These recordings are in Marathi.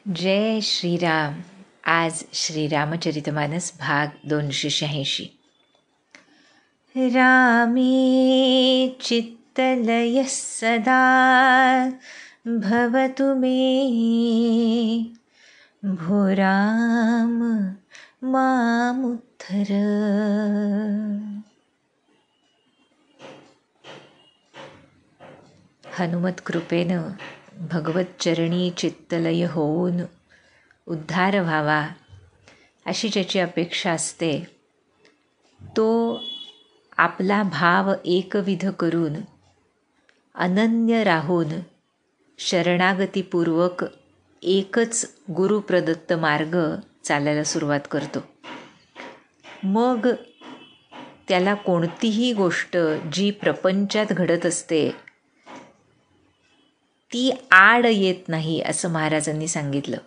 जय श्रीराम. आज श्रीरामचरितमानस भाग 286. रामे चित्तलयः सदा भवतु मे, भो राम मामुद्धर. हनुमत कृपेनं भगवतचरणी चित्तलय होऊन उद्धार व्हावा अशी ज्याची अपेक्षा असते, तो आपला भाव एकविध करून अनन्य राहून शरणागतीपूर्वक एकच गुरुप्रदत्त मार्ग चालायला सुरुवात करतो. मग त्याला कोणतीही गोष्ट जी प्रपंचात घडत असते ती आड येत नाही असं महाराजांनी सांगितलं.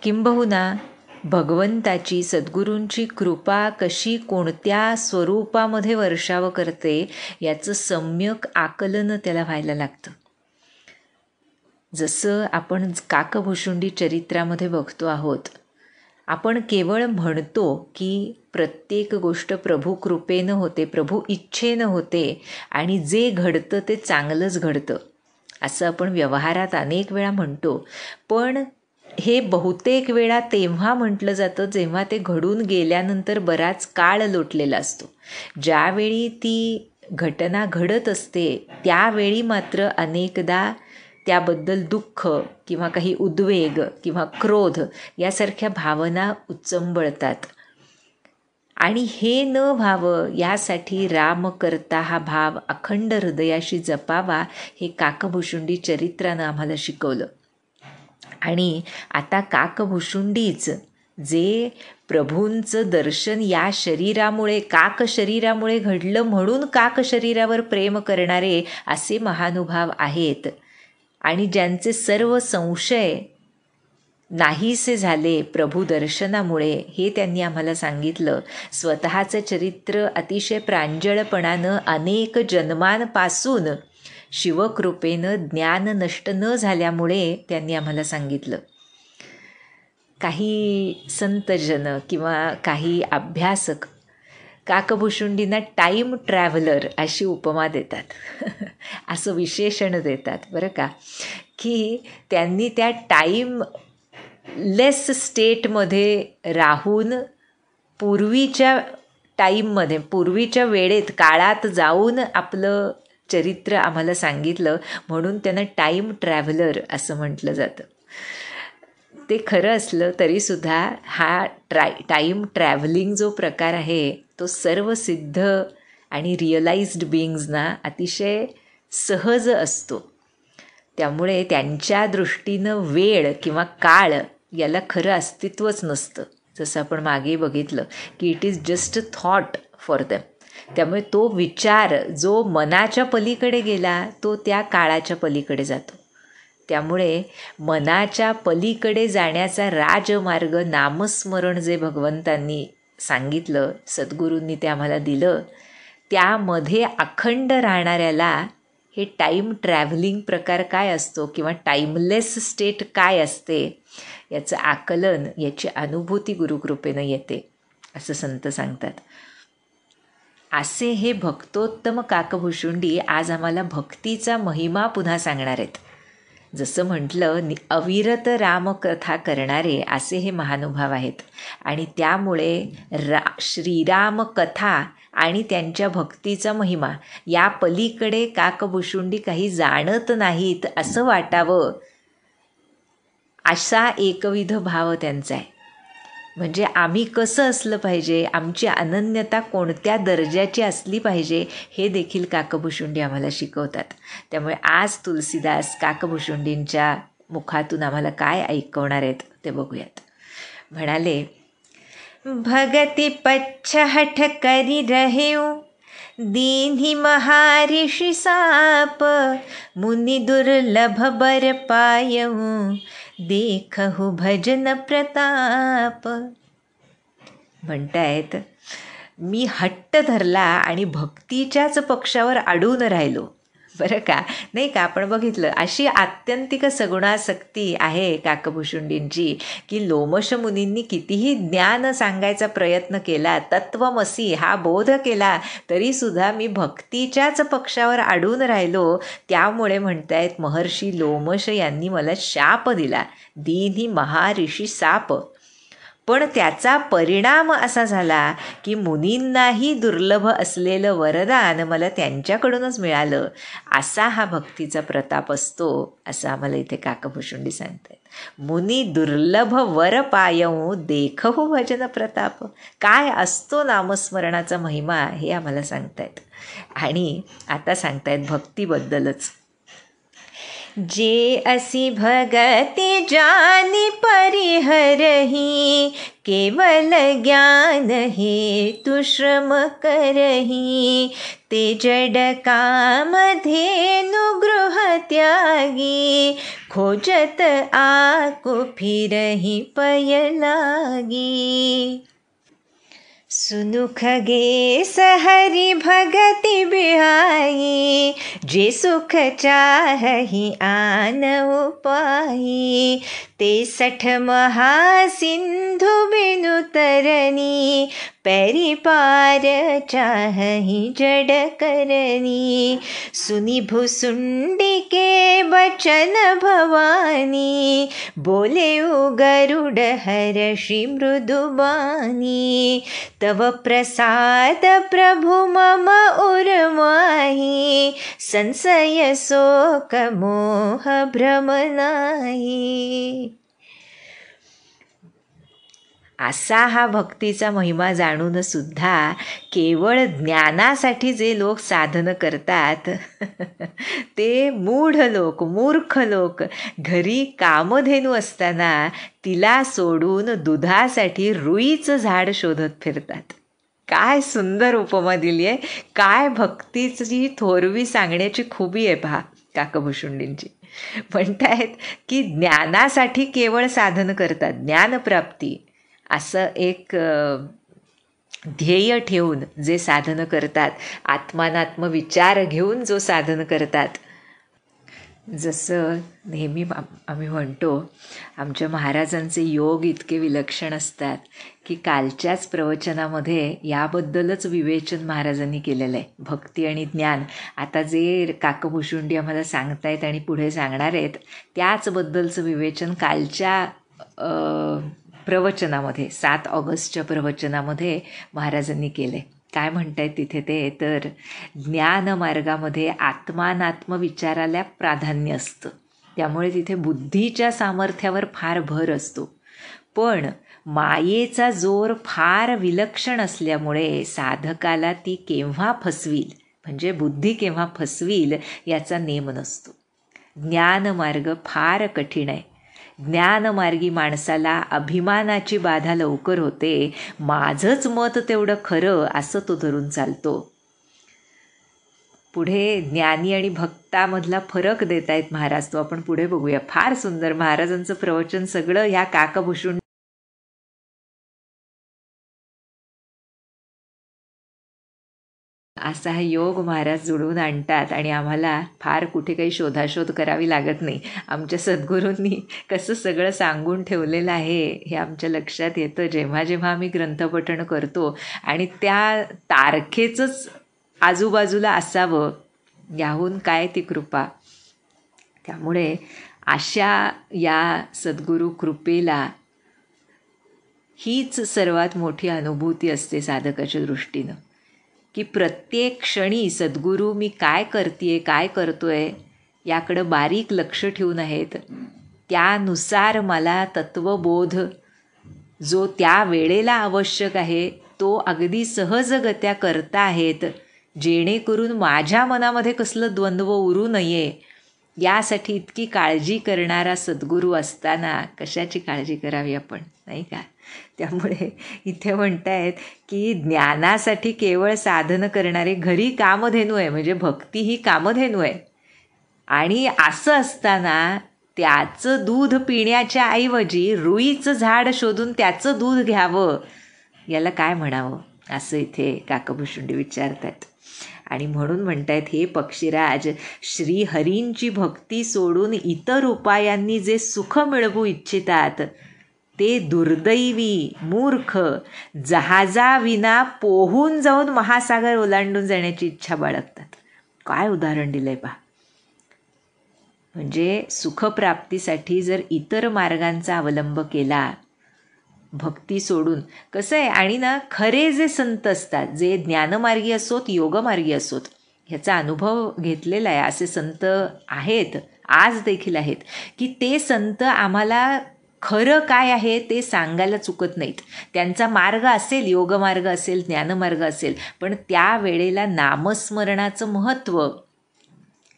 किंबहुना भगवंताची सद्गुरूंची कृपा कशी कोणत्या स्वरूपामध्ये वर्षाव करते याचं सम्यक आकलन त्याला व्हायला लागतं. जसं आपण काकभुशुंडी चरित्रामध्ये बघतो आहोत, आपण केवळ म्हणतो की प्रत्येक गोष्ट प्रभू कृपेनं होते, प्रभू इच्छेनं होते आणि जे घडतं ते चांगलंच घडतं असं आपण व्यवहारात अनेक वेळा म्हणतो. पण हे बहुतेक वेळा तेव्हा म्हटलं जातं जेव्हा ते घडून गेल्यानंतर बराच काळ लोटलेला असतो. ज्यावेळी ती घटना घडत असते त्यावेळी मात्र अनेकदा त्याबद्दल दुःख किंवा काही उद्वेग किंवा क्रोध यासारख्या भावना उच्चंबळतात. आणि हे न व्हावं यासाठी राम करता हा भाव अखंड हृदयाशी जपावा हे काकभुशुंडी चरित्रानं आम्हाला शिकवलं. आणि आता काकभुशुंडीच जे प्रभूंचं दर्शन या शरीरामुळे काक शरीरामुळे घडलं म्हणून काक शरीरावर प्रेम करणारे असे महानुभाव आहेत आणि ज्यांचे सर्व संशय नाहीसे झाले प्रभू दर्शनामुळे हे त्यांनी आम्हाला सांगितलं. स्वतःचं चरित्र अतिशय प्रांजळपणानं अनेक जन्मांपासून शिवकृपेनं ज्ञान नष्ट न झाल्यामुळे त्यांनी आम्हाला सांगितलं. काही संतजन किंवा काही अभ्यासक काकभुशुंडींना टाईम ट्रॅव्हलर अशी उपमा देतात असं विशेषण देतात बरं का, की त्यांनी त्या टाईम लेस स्टेटमध्ये राहून पूर्वीच्या टाईममध्ये पूर्वीच्या वेळेत काळात जाऊन आपलं चरित्र आम्हाला सांगितलं म्हणून त्यांना टाईम ट्रॅव्हलर असं म्हटलं जातं. ते खरं असलं तरीसुद्धा हा टाईम ट्रॅव्हलिंग जो प्रकार आहे तो सर्व सिद्ध आणि रिअलाइज्ड बीइंग्सना अतिशय सहज असतो. त्यामुळे त्यांच्या दृष्टीनं वेळ किंवा काळ याला खरं अस्तित्वच नसतं. जसं आपण मागे बघितलं की it is just a thought for them. त्यामुळे तो विचार जो मनाच्या पलीकडे गेला तो त्या काळाच्या पलीकडे जातो. त्यामुळे मनाच्या पलीकडे जाण्याचा राजमार्ग नामस्मरण जे भगवंतांनी सांगितलं, सद्गुरूंनी ते आम्हाला दिलं, त्यामध्ये अखंड राहणाऱ्याला हे टाईम ट्रॅव्हलिंग प्रकार काय असतो किंवा टाईमलेस स्टेट काय असते याचं आकलन, याची अनुभूती गुरुकृपेनं येते असं संत सांगतात. असे हे भक्तोत्तम काकभुशुंडी आज आम्हाला भक्तीचा महिमा पुन्हा सांगणार आहेत. जसं म्हटलं अविरत रामकथा करणारे असे हे महानुभाव आहेत आणि त्यामुळे श्रीराम कथा आणि त्यांच्या भक्तीचा महिमा या पलीकडे काकभुशुंडी काही जाणत नाहीत असं वाटावं असा एकविध भाव त्यांचा आहे. म्हणजे आम्ही कसं असलं पाहिजे, आमची अनन्यता कोणत्या दर्जाची असली पाहिजे हे देखील काकभुशुंडी आम्हाला शिकवतात. त्यामुळे आज तुलसीदास काकभुशुंडींच्या मुखातून आम्हाला काय ऐकवणार आहेत ते बघूयात. म्हणाले, भगति पच्छहठ करी रहेऊ दीन्ही महाऋषि साप, मुनि दुर्लभ बर पायऊ देखहु भजन प्रताप. म्हणतायत, मी हट्ट धरला आणि भक्तीच्याच पक्षावर अडून राहिलो. बरं का. नाही का, आपण बघितलं अशी आत्यंतिक सगुणासक्ती आहे काकभूषुंडींची, की लोमश मुनींनी कितीही ज्ञान सांगायचा प्रयत्न केला, तत्वमसी हा बोध केला, तरीसुद्धा मी भक्तीच्याच पक्षावर अडून राहिलो. त्यामुळे म्हणतायत महर्षी लोमश यांनी मला शाप दिला, दीन महाऋषी साप. पण त्याचा परिणाम असा झाला की मुनींनाही दुर्लभ असलेलं वरदान मला त्यांच्याकडूनच मिळालं. असा हा भक्तीचा प्रताप असतो, असं आम्हाला इथे काकभूषुंडी सांगतात. मुनी दुर्लभ वर पायऊ देखहु भजन प्रताप. काय असतो नामस्मरणाचा महिमा हे आम्हाला सांगतायत. आणि आता सांगतायत भक्तीबद्दलच. जे असी भगति जानी परिहरही, केवल ज्ञान हेतु श्रम करही, ते जड काम धेनु गृह त्यागी, खोजत आकु फिरही पय लागी. सुनुख गे सहरी भगति बिहाई, जे सुख चाहही आन उपाई, ते 60 महासिंधु बिनु तरनी, पैरी पार चाहही जड करनी. सुनि भुसुंडी के बचन भवानी, बोले गरुड हर्षि मृदुबानी. तव प्रसाद प्रभु मम उर्माही, संशय शोक मोह भ्रम नाही. असा हा भक्तीचा महिमा जाणून सुद्धा केवळ ज्ञानासाठी जे लोक साधन करतात ते मूढ लोक, मूर्ख लोक घरी कामधेनू असताना तिला सोडून दुधासाठी रुईचं झाड शोधत फिरतात. काय सुंदर उपमा दिली आहे. काय भक्तीची थोरवी सांगण्याची खूबी आहे पहा काकभूषुंडींची. म्हणतायत की ज्ञानासाठी केवळ साधन करतात, ज्ञानप्राप्ती असं एक ध्येय ठेवून जे साधन करतात, आत्मानात्म विचार घेऊन जो साधन करतात. जसं नेहमी आम्ही म्हणतो, आमच्या महाराजांचे योग इतके विलक्षण असतात की कालच्याच प्रवचनामध्ये याबद्दलच विवेचन महाराजांनी केलेलं आहे, भक्ती आणि ज्ञान. आता जे काकभूषुंडी आम्हाला सांगतायत आणि पुढे सांगणार आहेत त्याचबद्दलचं विवेचन कालच्या प्रवचनामध्ये 7 ऑगस्टच्या प्रवचनामध्ये महाराजांनी केले. काय म्हणतायत तिथे ते, तर ज्ञानमार्गामध्ये आत्मानात्म विचाराला प्राधान्य असतं, त्यामुळे तिथे बुद्धीच्या सामर्थ्यावर फार भर असतो. पण मायेचा जोर फार विलक्षण असल्यामुळे साधकाला ती केव्हा फसवील, म्हणजे बुद्धी केव्हा फसवील याचा नेम नसतो. ज्ञानमार्ग फार कठीण आहे. ज्ञानमार्गी माणसाला अभिमानाची बाधा लवकर होते. माझंच मत तेवढं खरं असं तो धरून चालतो. पुढे ज्ञानी आणि भक्तामधला फरक देत आहेत महाराज, तो आपण पुढे बघूया. फार सुंदर महाराजांचं प्रवचन सगळं ह्या काकभूषुंडी असा हा योग महाराज जुळवून आणतात आणि आम्हाला फार कुठे काही शोधाशोध करावी लागत नाही. आमच्या सद्गुरूंनी कसं सगळं सांगून ठेवलेलं आहे हे आमच्या लक्षात येतं जेव्हा जेव्हा आम्ही ग्रंथपठण करतो. आणि त्या तारखेचंच आजूबाजूला असावं, याहून काय ती कृपा. त्यामुळे अशा या सद्गुरू कृपेला हीच सर्वात मोठी अनुभूती असते साधकाच्या दृष्टीनं, की प्रत्येक क्षणी सद्गुरू मी काय करते काय करतोय याकडं बारीक लक्ष ठेवून आहेत. त्यानुसार मला तत्वबोध जो त्या वेळेला आवश्यक आहे तो अगदी सहजगत्या करता आहेत, जेणेकरून माझ्या मनामध्ये कसलं द्वंद्व उरू नये यासाठी इतकी काळजी करणारा सद्गुरू असताना कशाची काळजी करावी आपण, नाही का. त्यामुळे इथे म्हणतायत की ज्ञानासाठी केवळ साधन करणारे घरी कामधेनू आहे, म्हणजे भक्ती ही कामधेनू आहे. आणि असं असताना त्याचं दूध पिण्याच्या ऐवजी रुईचं झाड शोधून त्याचं दूध घ्यावं, याला काय म्हणावं असं इथे काकभूषुंडी विचारतात. आणि म्हणून म्हणतायत, हे पक्षीराज, श्रीहरींची भक्ती सोडून इतर उपायांनी जे सुख मिळवू इच्छितात ते दुर्दैवी मूर्ख जहाजाविना पोहून जाऊन महासागर ओलांडून जाण्याची इच्छा बाळगतात. काय उदाहरण दिलंय पहा. म्हणजे सुखप्राप्तीसाठी जर इतर मार्गांचा अवलंब केला, भक्ती सोडून, कसं आहे, आणि ना खरे जे संत असतात, जे ज्ञानमार्गी असोत योगमार्गी असोत, ह्याचा अनुभव घेतलेला आहे, असे संत आहेत, आज देखील आहेत, की ते संत आम्हाला खरं काय आहे ते सांगायला चुकत नाहीत. त्यांचा मार्ग असेल, योगमार्ग असेल, ज्ञानमार्ग असेल, पण त्या वेळेला नामस्मरणाचं महत्त्व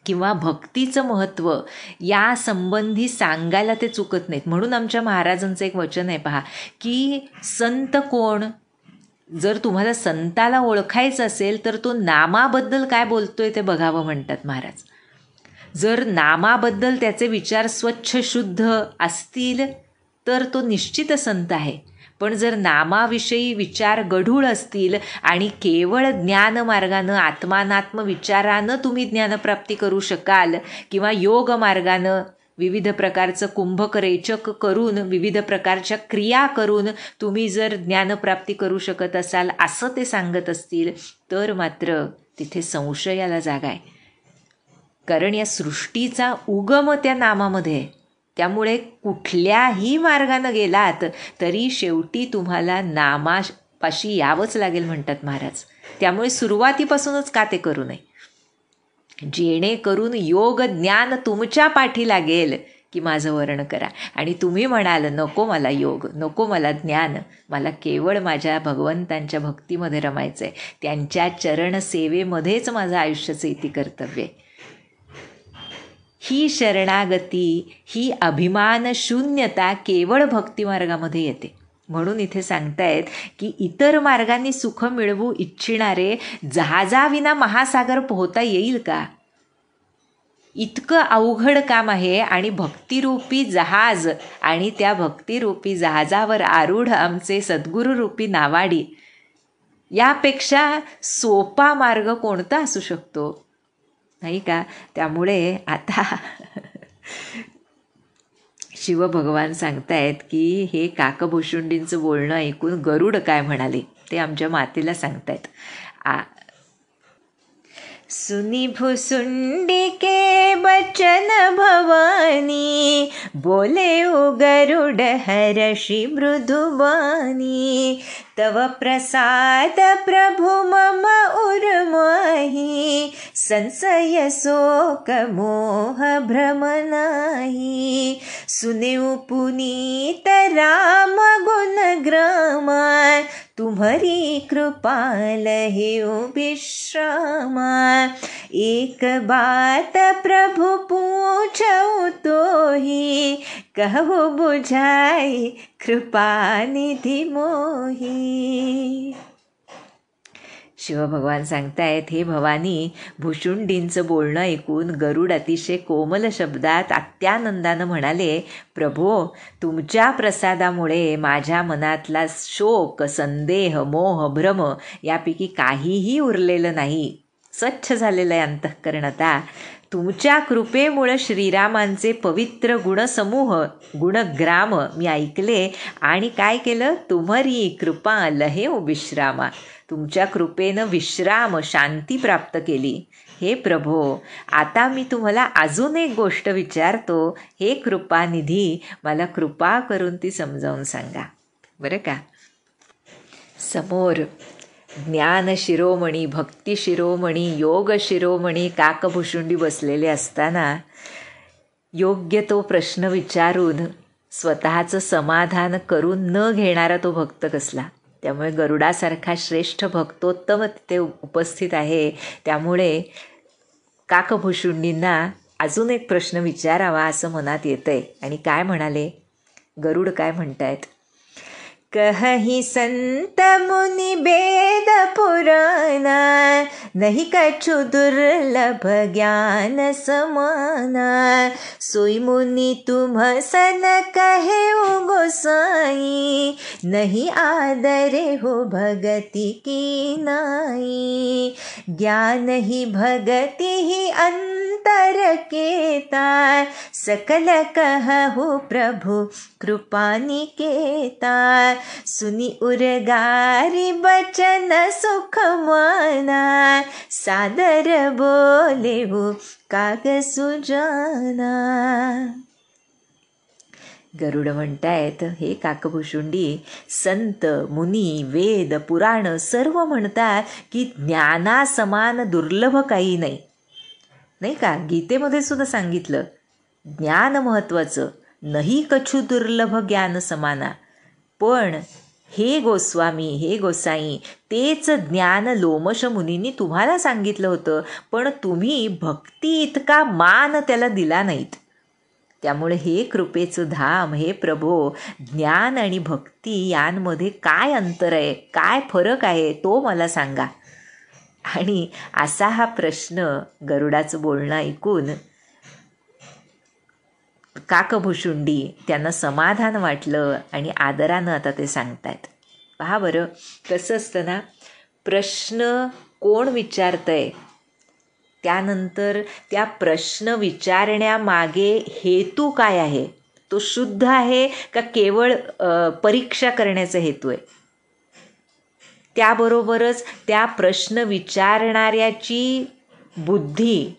किंवा भक्तीचं महत्त्व या संबंधी सांगायला ते चुकत नाहीत. म्हणून आमच्या महाराजांचं एक वचन आहे पहा, की संत कोण? जर तुम्हाला संताला ओळखायचं असेल तर तो नामाबद्दल काय बोलतोय ते बघावं म्हणतात महाराज. जर नामाबद्दल त्याचे विचार स्वच्छ शुद्ध असतील तर तो निश्चित संत आहे. पण जर नामाविषयी विचार गढूळ असतील आणि केवळ ज्ञानमार्गानं आत्मानात्म विचारानं तुम्ही ज्ञानप्राप्ती करू शकाल किंवा योग मार्गानं विविध प्रकारचं कुंभक रेचक करून विविध प्रकारच्या क्रिया करून तुम्ही जर ज्ञानप्राप्ती करू शकत असाल असं ते सांगत असतील तर मात्र तिथे संशयाला जागा आहे. कारण या सृष्टीचा उगम त्या नामामध्ये आहे. त्यामुळे कुठल्याही मार्गानं गेलात तरी शेवटी तुम्हाला नामापाशी यावंच लागेल म्हणतात महाराज. त्यामुळे सुरुवातीपासूनच का ते करू नये, जेणेकरून योग ज्ञान तुमच्या पाठी लागेल की माझं वर्ण करा. आणि तुम्ही म्हणाल नको मला योग, नको मला ज्ञान, मला केवळ माझ्या भगवंतांच्या भक्तीमध्ये रमायचं आहे, त्यांच्या चरणसेवेमध्येच माझं आयुष्याचं इति कर्तव्य आहे. ही शरणागती, ही अभिमान शून्यता केवळ भक्तिमार्गामध्ये येते. म्हणून इथे सांगतायत की इतर मार्गांनी सुख मिळवू इच्छिणारे जहाजाविना महासागर पोहता येईल का? इतकं अवघड काम आहे. आणि भक्तिरूपी जहाज आणि त्या भक्तिरूपी जहाजावर आरूढ आमचे सद्गुरुरूपी नावाडी, यापेक्षा सोपा मार्ग कोणता असू शकतो, नाही का? त्यामुळे आता शिवभगवान सांगतायत की हे काकभुशुंडींचं बोलणं ऐकून गरुड काय म्हणाले ते आमच्या मातेला सांगतायत. सुनी भुसुंडी के बचन भवानी, बोले ओ गरुड हर्षि मृदुबानी, तव प्रसाद प्रभु मम उर्माही, संशय शोक मोह भ्रम नाही, सुनेउ पुनीत राम गुण ग्रामा, तुम्हारी कृपा लहेउ विश्रामा, एक बात प्रभु पूछऊ तोही, कहु बुझाई कृपा निधि मोही. शिवभगवान सांगतायत, हे भवानी, भुशुंडींचं बोलणं ऐकून गरुड अतिशय कोमल शब्दात अत्यानंदानं म्हणाले, प्रभो, तुमच्या प्रसादामुळे माझ्या मनातला शोक, संदेह, मोह, भ्रम यापैकी काहीही उरलेलं नाही. स्वच्छ झालेलं आहे अंतःकरण आता. तुमच्या कृपेमुळे श्रीरामांचे पवित्र गुणसमूह, गुणग्राम मी ऐकले आणि काय केलं, तुम्हारी कृपा लहेउ विश्रामा, तुमच्या कृपेनं विश्राम, शांती प्राप्त केली. हे प्रभो, आता मी तुम्हाला अजून एक गोष्ट विचारतो, हे कृपानिधी, मला कृपा करून ती समजावून सांगा बरं का. समोर ज्ञान शिरोमणी, भक्ती शिरोमणी, योग शिरोमणी काकभुशुंडी बसलेले असताना योग्य तो प्रश्न विचारून स्वतःचं समाधान करून न घेणारा तो भक्त कसला. त्यामुळे गरुडासारखा श्रेष्ठ भक्तोत्तम तिथे उपस्थित आहे. त्यामुळे काकभुशुंडींना अजून एक प्रश्न विचारावा असं मनात येतंय. आणि काय म्हणाले, गरुड काय म्हणतायत कहहि संत मुनि वेद पुराना, नहीं कछु दुर्लभ ज्ञान समाना। सोई मुनि तुम सन कहे गोसाई, नहीं आदरे हो भगति की नाई। ज्ञान ही भगति ही अंतर केता, सकल कहु प्रभु कृपा निकेता। सुनि उरगारी बचन सुख माना, सादर बोले हो काग सुजाना। गरुड म्हणतायत, हे काकभुशुंडी, संत मुनी वेद पुराण सर्व म्हणतात की ज्ञानासमान दुर्लभ काही नाही, नाही का. गीतेमध्ये सुद्धा सांगितलं ज्ञान महत्त्वाचं, नाही कछु दुर्लभ ज्ञान समाना. पण हे गोस्वामी, हे गोसाई, तेच ज्ञान लोमश मुनींनी तुम्हाला सांगितलं होतं, पण तुम्ही भक्ती इतका मान त्याला दिला नाहीत. त्यामुळे हे कृपेचं धाम, हे प्रभो, ज्ञान आणि भक्ती यांमध्ये काय अंतर आहे, काय फरक आहे, तो मला सांगा. आणि असा हा प्रश्न गरुडाचं बोलणं ऐकून काकभुशुंडी त्यांना समाधान वाटलं आणि आदरानं आता ते सांगतायत. पहा बरं कसं असतं ना, प्रश्न कोण विचारतंय, त्यानंतर त्या प्रश्न विचारण्यामागे हेतू काय आहे, तो शुद्ध आहे का केवळ परीक्षा करण्याचा हेतू आहे. त्याबरोबरच त्या प्रश्न विचारणाऱ्याची बुद्धी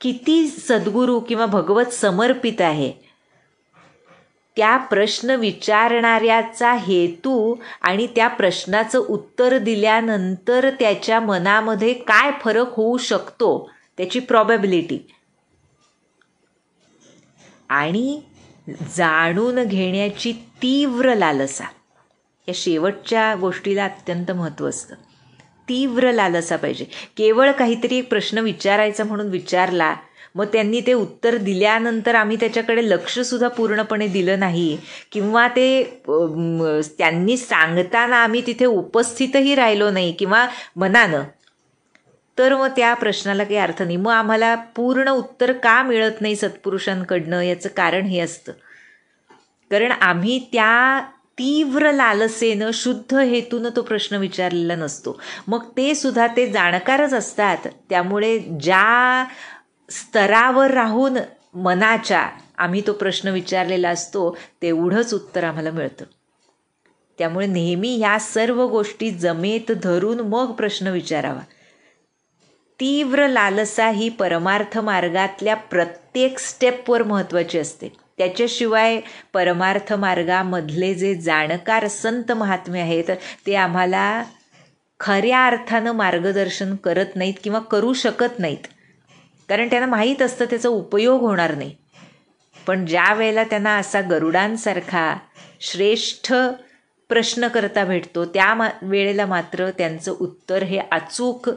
किती सद्गुरू किंवा भगवत समर्पित आहे, त्या प्रश्न विचारणाऱ्याचा हेतू आणि त्या प्रश्नाचं उत्तर दिल्यानंतर त्याच्या मनामध्ये काय फरक होऊ शकतो, त्याची प्रॉबॅबिलिटी, आणि जाणून घेण्याची तीव्र लालसा, या शेवटच्या गोष्टीला अत्यंत महत्त्व असतं. तीव्र लालसा पाहिजे. केवळ काहीतरी एक प्रश्न विचारायचा म्हणून विचारला, मग त्यांनी ते उत्तर दिल्यानंतर आम्ही त्याच्याकडे लक्षसुद्धा पूर्णपणे दिलं नाही, किंवा ते त्यांनी सांगताना आम्ही तिथे उपस्थितही राहिलो नाही किंवा मनानं, तर मग त्या प्रश्नाला काही अर्थ नाही. मग आम्हाला पूर्ण उत्तर का मिळत नाही सत्पुरुषांकडनं, याचं कारण हे असतं, कारण आम्ही त्या तीव्र लालसेनं, शुद्ध हेतूनं तो प्रश्न विचारलेला नसतो. मग ते सुद्धा ते जाणकारच असतात, त्यामुळे ज्या स्तरावर राहून मनाच्या आम्ही तो प्रश्न विचारलेला असतो तेवढंच उत्तर आम्हाला मिळतं. त्यामुळे नेहमी ह्या सर्व गोष्टी जमेत धरून मग प्रश्न विचारावा. तीव्र लालसा ही परमार्थ मार्गातल्या प्रत्येक स्टेपवर महत्त्वाची असते. त्याच्याशिवाय परमार्थ मार्गामधले जे जाणकार संत महात्मे आहेत ते आम्हाला खऱ्या अर्थानं मार्गदर्शन करत नाहीत किंवा करू शकत नाहीत, कारण त्यांना माहीत असतं त्याचा उपयोग होणार नाही. पण ज्या वेळेला त्यांना असा गरुडांसारखा श्रेष्ठ प्रश्नकर्ता भेटतो, त्या वेळेला मात्र त्यांचं उत्तर हे अचूक,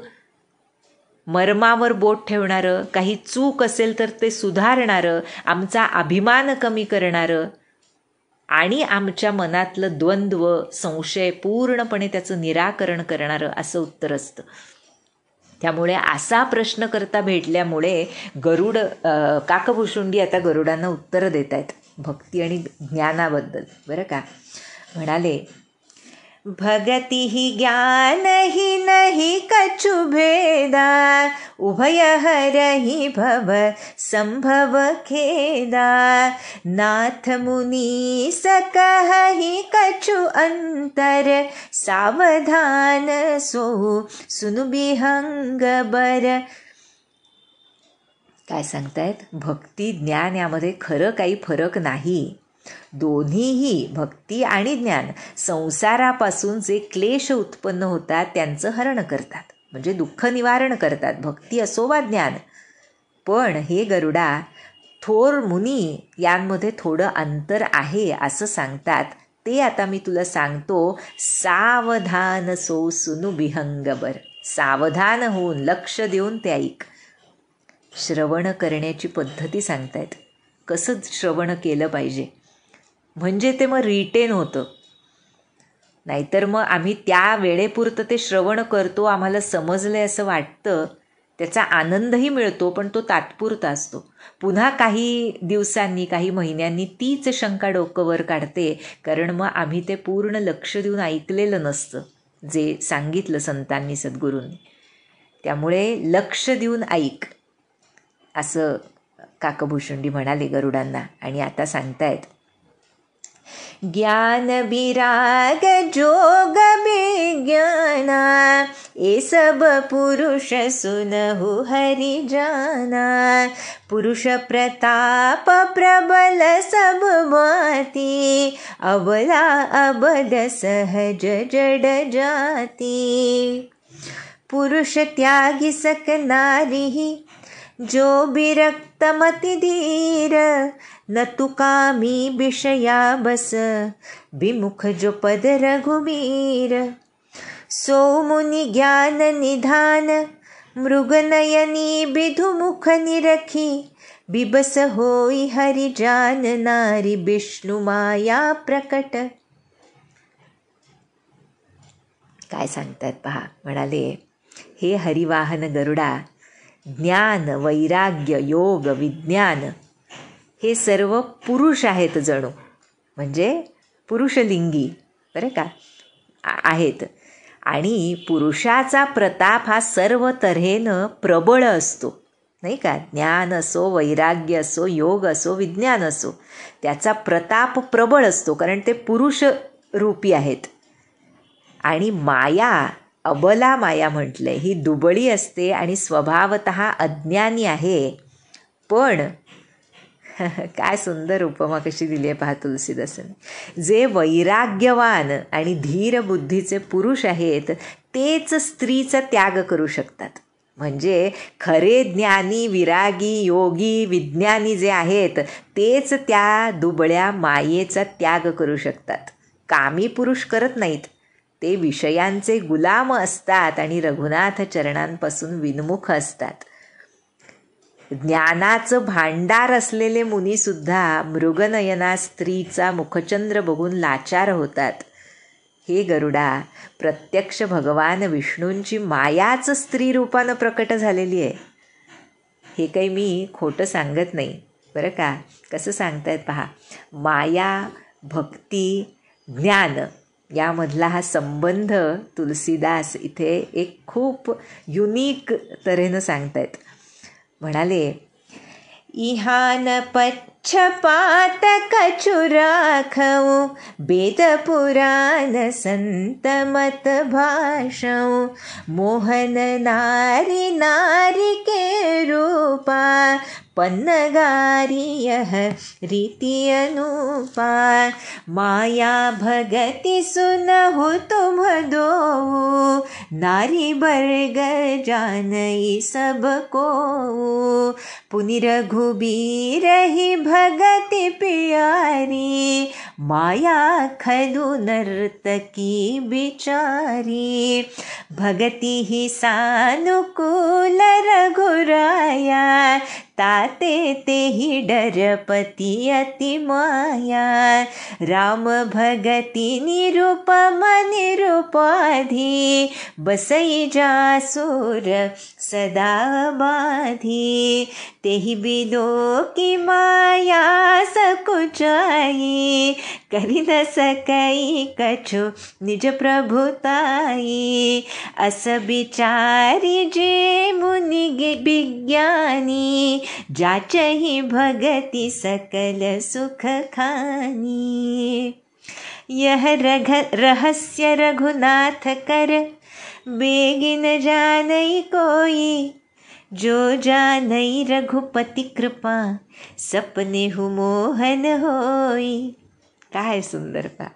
मर्मावर बोट ठेवणारं, काही चूक असेल तर ते सुधारणारं, आमचा अभिमान कमी करणारं आणि आमच्या मनातलं द्वंद्व, संशय पूर्णपणे त्याचं निराकरण करणारं असं उत्तर असतं. त्यामुळे असा प्रश्नकर्ता भेटल्यामुळे गरुड, काकभुशुंडी आता गरुडांना उत्तर देत आहेत भक्ती आणि ज्ञानाबद्दल. बरं का, म्हणाले, भगति ही ज्ञान ही नहीं कछु भेदा, उभय हरहि भव संभव खेदा। नाथ मुनि सकहि कछु अंतर, सावधान सो सुनु बिहंग बर। काय सांगतायत, भक्ती ज्ञान यामध्ये खरं काही फरक नाही. दोन्हीही भक्ती आणि ज्ञान संसारापासून जे क्लेश उत्पन्न होतात त्यांचं हरण करतात, म्हणजे दुःख निवारण करतात, भक्ती असो वा ज्ञान. पण हे गरुडा, थोर मुनी यांमध्ये थोडं अंतर आहे असं सांगतात. ते आता मी तुला सांगतो. सावधान सो सुनु बिहंगबर, सावधान होऊन लक्ष देऊन ते ऐक. श्रवण करण्याची पद्धती सांगतायत, कसं श्रवण केलं पाहिजे म्हणजे ते मग रिटेन होतं. नाहीतर मग आम्ही त्या वेळेपुरतं ते श्रवण करतो, आम्हाला समजलं आहे असं वाटतं, त्याचा आनंदही मिळतो, पण तो तात्पुरता असतो. पुन्हा काही दिवसांनी, काही महिन्यांनी तीच शंका डोकं वर काढते, कारण मग आम्ही ते पूर्ण लक्ष देऊन ऐकलेलं नसतं जे सांगितलं संतांनी, सद्गुरूंनी. त्यामुळे लक्ष देऊन ऐक असं काकभूषुंडी म्हणाले गरुडांना. आणि आता सांगतायत, ज्ञान विराग जोग विज्ञाना, ए सब पुरुष सुनहु हरि जाना, पुरुष प्रताप प्रबल सब माती, अबला अबद सहज जड जाती, पुरुष त्यागी सक नारी, जो विरक्त मति धीर, न तु कामी विषया बस, विमुख जो पद रघुबीर, सो मुनि ज्ञान निधान, मृगनयनी विधु मुख निरखी, बिबस होई हरि जान नारी, विष्णु माया प्रकट. काय सांगतात पहा. म्हणाले, हे हरिवाहन गरुडा, ज्ञान, वैराग्य, योग, विज्ञान हे सर्व पुरुष आहेत जणू, म्हणजे पुरुषलिंगी बरं का आहेत. आणि पुरुषाचा प्रताप हा सर्व तऱ्हेनं प्रबळ असतो, नाही का. ज्ञान असो, वैराग्य असो, योग असो, विज्ञान असो, त्याचा प्रताप प्रबळ असतो, कारण ते पुरुष रूपी आहेत. आणि माया, अबला माया म्हटलंय, ही दुबळी असते आणि स्वभावतः अज्ञानी आहे. पण काय सुंदर उपमा कशी दिली आहे पहा तुलसीदासांनी. जे वैराग्यवान आणि धीर बुद्धीचे पुरुष आहेत तेच स्त्रीचा त्याग करू शकतात. म्हणजे खरे ज्ञानी, विरागी, योगी, विज्ञानी जे आहेत तेच त्या दुबळ्या मायेचा त्याग करू शकतात. कामी पुरुष करत नाहीत, ते विषयांचे गुलाम असतात आणि रघुनाथ चरणांपासून विनमुख असतात. ज्ञानाचं भांडार असलेले मुनीसुद्धा मृगनयना स्त्रीचा मुखचंद्र बघून लाचार होतात. हे गरुडा, प्रत्यक्ष भगवान विष्णूंची मायाच स्त्री रूपानं प्रकट झालेली आहे. हे काही मी खोटं सांगत नाही बरं का. कसं सांगतायत पहा. माया, भक्ती, ज्ञान यामधला हा संबंध तुलसीदास इथे एक खूप युनिक तऱ्हेनं सांगतायत. म्हणाले, इहान पक्षपात कछु राखऊ, वेद पुराण संत मत भाषऊ, मोहन नारी नारी के रूपा, पन्नगारी यह रीति अनुपा, माया भगति सुनहु तुम दो, नारी वर्ग जानई सब को, पुनि रघुबीर ही भगति प्यारी, माया खलु नर्तकी बिचारी, भगति ही सानुकूल रघुराया, ताते ते ही डरपति अति माया, राम भगति निरुपम निरुपाधि, बसई जासुर सदा बाधी, तेहि बिलो की माया सकुचाई, करि न सकई कछु निज प्रभुताई, अस बिचारी जे मुनि विज्ञानी, जाचहि भगति सकल सुख खानी, यह रहस्य रघुनाथ कर, बेगिन जानई कोई, जो जानई रघुपति कृपा, सपने हु मोहन होई. काय सुंदर का.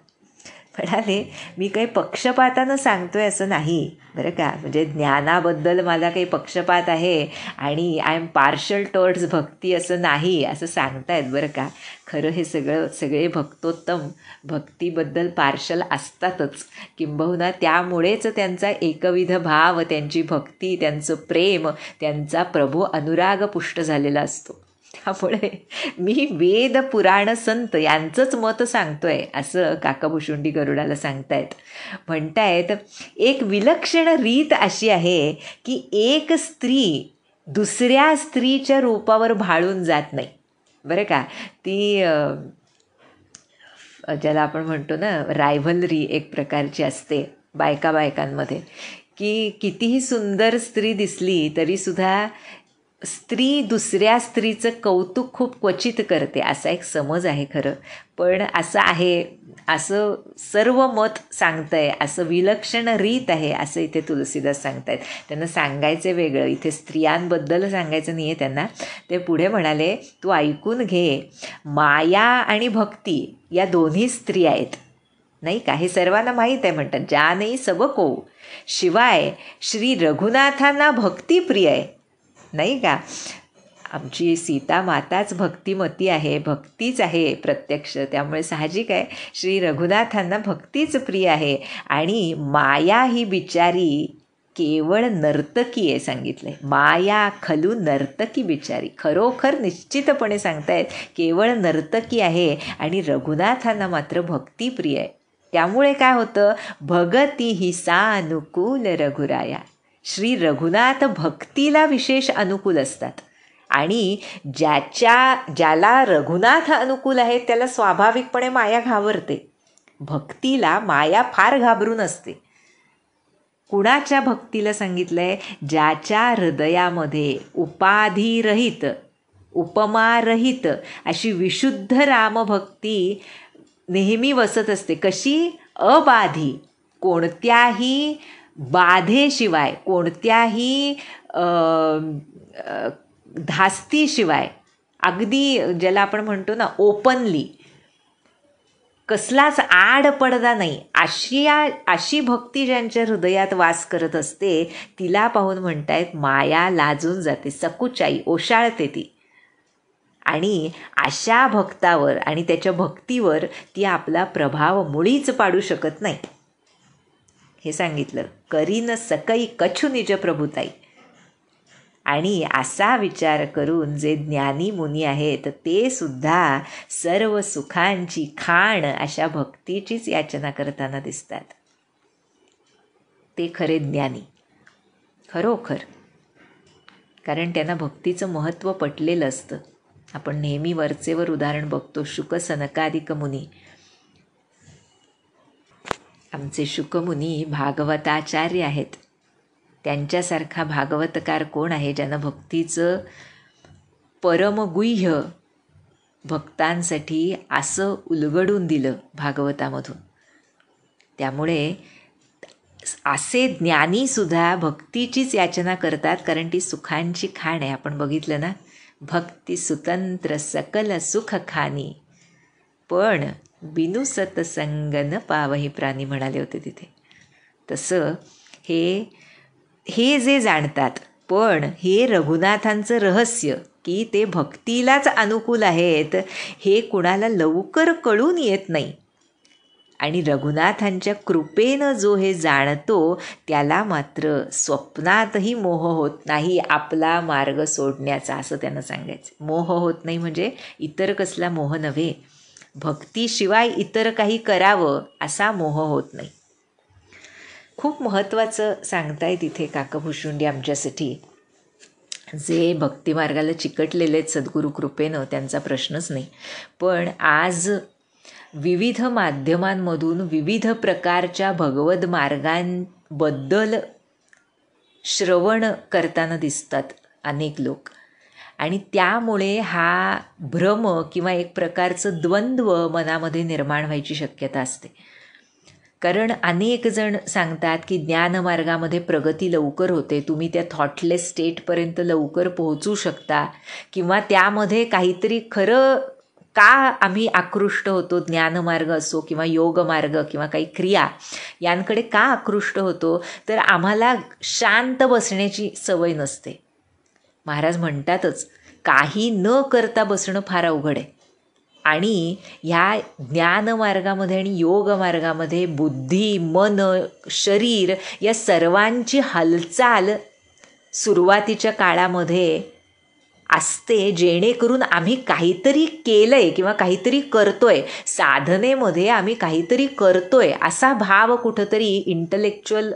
म्हणाले, मी काही पक्षपातानं सांगतोय असं नाही बरं का. म्हणजे ज्ञानाबद्दल मला काही पक्षपात आहे आणि आय एम पार्शल टुवर्ड्स भक्ती असं नाही, असं सांगतायत बरं का. खरं हे सगळे भक्तोत्तम भक्तीबद्दल पार्शल असतातच, किंबहुना त्यामुळेच त्यांचा एकविध भाव, त्यांची भक्ती, त्यांचं प्रेम, त्यांचा प्रभू अनुराग पुष्ट झालेला असतो. त्यामुळे मी वेद पुराण संत यांचंच मत सांगतोय असं काका भुशुंडी गरुडाला सांगतायत. म्हणतायत एक विलक्षण रीत अशी आहे की एक स्त्री दुसऱ्या स्त्रीच्या रूपावर भाळून जात नाही. बरं का, ती ज्याला आपण म्हणतो ना रायव्हलरी एक प्रकारची असते बायकांमध्ये, की कितीही सुंदर स्त्री दिसली तरीसुद्धा स्त्री दुसऱ्या स्त्रीचं कौतुक खूप क्वचित करते, असा एक समज आहे खरं. पण असं आहे, असं सर्व मत सांगतंय, असं विलक्षण रीत आहे असं इथे तुलसीदास सांगतायत. त्यांना सांगायचं वेगळं, इथे स्त्रियांबद्दल सांगायचं नाही आहे त्यांना. ते पुढे म्हणाले, तू ऐकून घे, माया आणि भक्ती या दोन्ही स्त्रिया आहेत नाही का, हे सर्वांना माहीत आहे. म्हणतात ज्या नाही सब को, शिवाय श्री रघुनाथांना भक्तिप्रिय आहे नाही का. आमची सीता माताच भक्तिमती आहे, भक्तीच आहे प्रत्यक्ष, त्यामुळे साहजिक आहे श्री रघुनाथांना भक्तीच प्रिय आहे. आणि माया ही बिचारी केवळ नर्तकी आहे सांगितलं आहे. माया खलू नर्तकी बिचारी, खरोखर निश्चितपणे सांगतायत केवळ नर्तकी आहे आणि रघुनाथांना मात्र भक्तिप्रिय आहे. त्यामुळे काय होतं, भगती ही सानुकूल रघुराया. श्री रघुनाथ भक्तीला विशेष अनुकूल असतात आणि ज्याला रघुनाथ अनुकूल आहे त्याला स्वाभाविकपणे माया घाबरते. भक्तीला माया फार घाबरून असते. कुणाच्या भक्तीला सांगितलंय, ज्याच्या हृदयामध्ये उपाधिरहित उपमारहित अशी विशुद्ध रामभक्ती नेहमी वसत असते. कशी, अबाधी, कोणत्याही बाधेशिवाय, कोणत्याही धास्तीशिवाय, अगदी ज्याला आपण म्हणतो ना ओपनली, कसलाच आड पडदा नाही, अशी भक्ती ज्यांच्या हृदयात वास करत असते तिला पाहून म्हणतायत माया लाजून जाते, सकुचाई ओशाळते ती. आणि अशा भक्तावर आणि त्याच्या भक्तीवर ती आपला प्रभाव मुळीच पाडू शकत नाही हे सांगितलं. करीन सकई कछु निज प्रभुताई. आणि असा विचार करून जे ज्ञानी मुनी आहेत ते सुद्धा सर्व सुखांची खाण अशा भक्तीचीच याचना करताना दिसतात. ते खरे ज्ञानी खरोखर, कारण त्यांना भक्तीचं महत्त्व पटलेलं असतं. आपण नेहमी वरचेवर उदाहरण बघतो, शुक सनकादिक मुनी. आमचे शुकमुनी भागवताचार्य आहेत. त्यांच्यासारखा भागवतकार कोण आहे ज्यानं भक्तीचं परमगुह्य भक्तांसाठी असं उलगडून दिलं भागवतामधून. त्यामुळे असे ज्ञानीसुद्धा भक्तीचीच याचना करतात, कारण ती सुखांची खाण आहे. आपण बघितलं ना, भक्ती सुतंत्र सकल सुख खानी, पण बिनु सतसंग न पावही प्राणी म्हणाले होते तिथे. तसं हे जे जाणतात, पण हे रघुनाथांचं रहस्य की ते भक्तीलाच अनुकूल आहेत हे कुणाला लवकर कळून येत नाही. आणि रघुनाथांच्या कृपेनं जो हे जाणतो त्याला मात्र स्वप्नातही मोह होत नाही आपला मार्ग सोडण्याचा, असं त्यांना सांगायचं. मोह होत नाही म्हणजे इतर कसला मोह नव्हे, भक्तीशिवाय इतर काही करावं असा मोह होत नाही. खूप महत्त्वाचं सांगताय तिथे काका भुशुंडी आमच्यासाठी. जे भक्तिमार्गाला चिकटलेले आहेत सद्गुरू कृपेनं त्यांचा प्रश्नच नाही. पण आज विविध माध्यमांमधून विविध प्रकारच्या भगवद मार्गांबद्दल श्रवण करताना दिसतात अनेक लोक. आणि त्यामुळे हा भ्रम किंवा एक प्रकारचं द्वंद्व मनामध्ये निर्माण व्हायची शक्यता असते. कारण अनेक जण सांगतात की ज्ञानमार्गामध्ये प्रगती लवकर होते, तुम्ही त्या थॉटलेस स्टेटपर्यंत लवकर पोहोचू शकता, किंवा त्यामध्ये काहीतरी खरं का आम्ही आकृष्ट होतो, ज्ञानमार्ग असो किंवा योगमार्ग किंवा काही क्रिया यांकडे का आकृष्ट होतो, तर आम्हाला शांत बसण्याची सवय नसते. महाराज म्हणतातच काही न करता बसणं फार अवघड आहे. आणि ह्या ज्ञानमार्गामध्ये आणि योगमार्गामध्ये बुद्धी, मन, शरीर या सर्वांची हालचाल सुरुवातीच्या काळामध्ये असते, जेणेकरून आम्ही काहीतरी केलंय किंवा काहीतरी करतोय, साधनेमध्ये आम्ही काहीतरी करतोय असा भाव कुठंतरी इंटलेक्च्युअल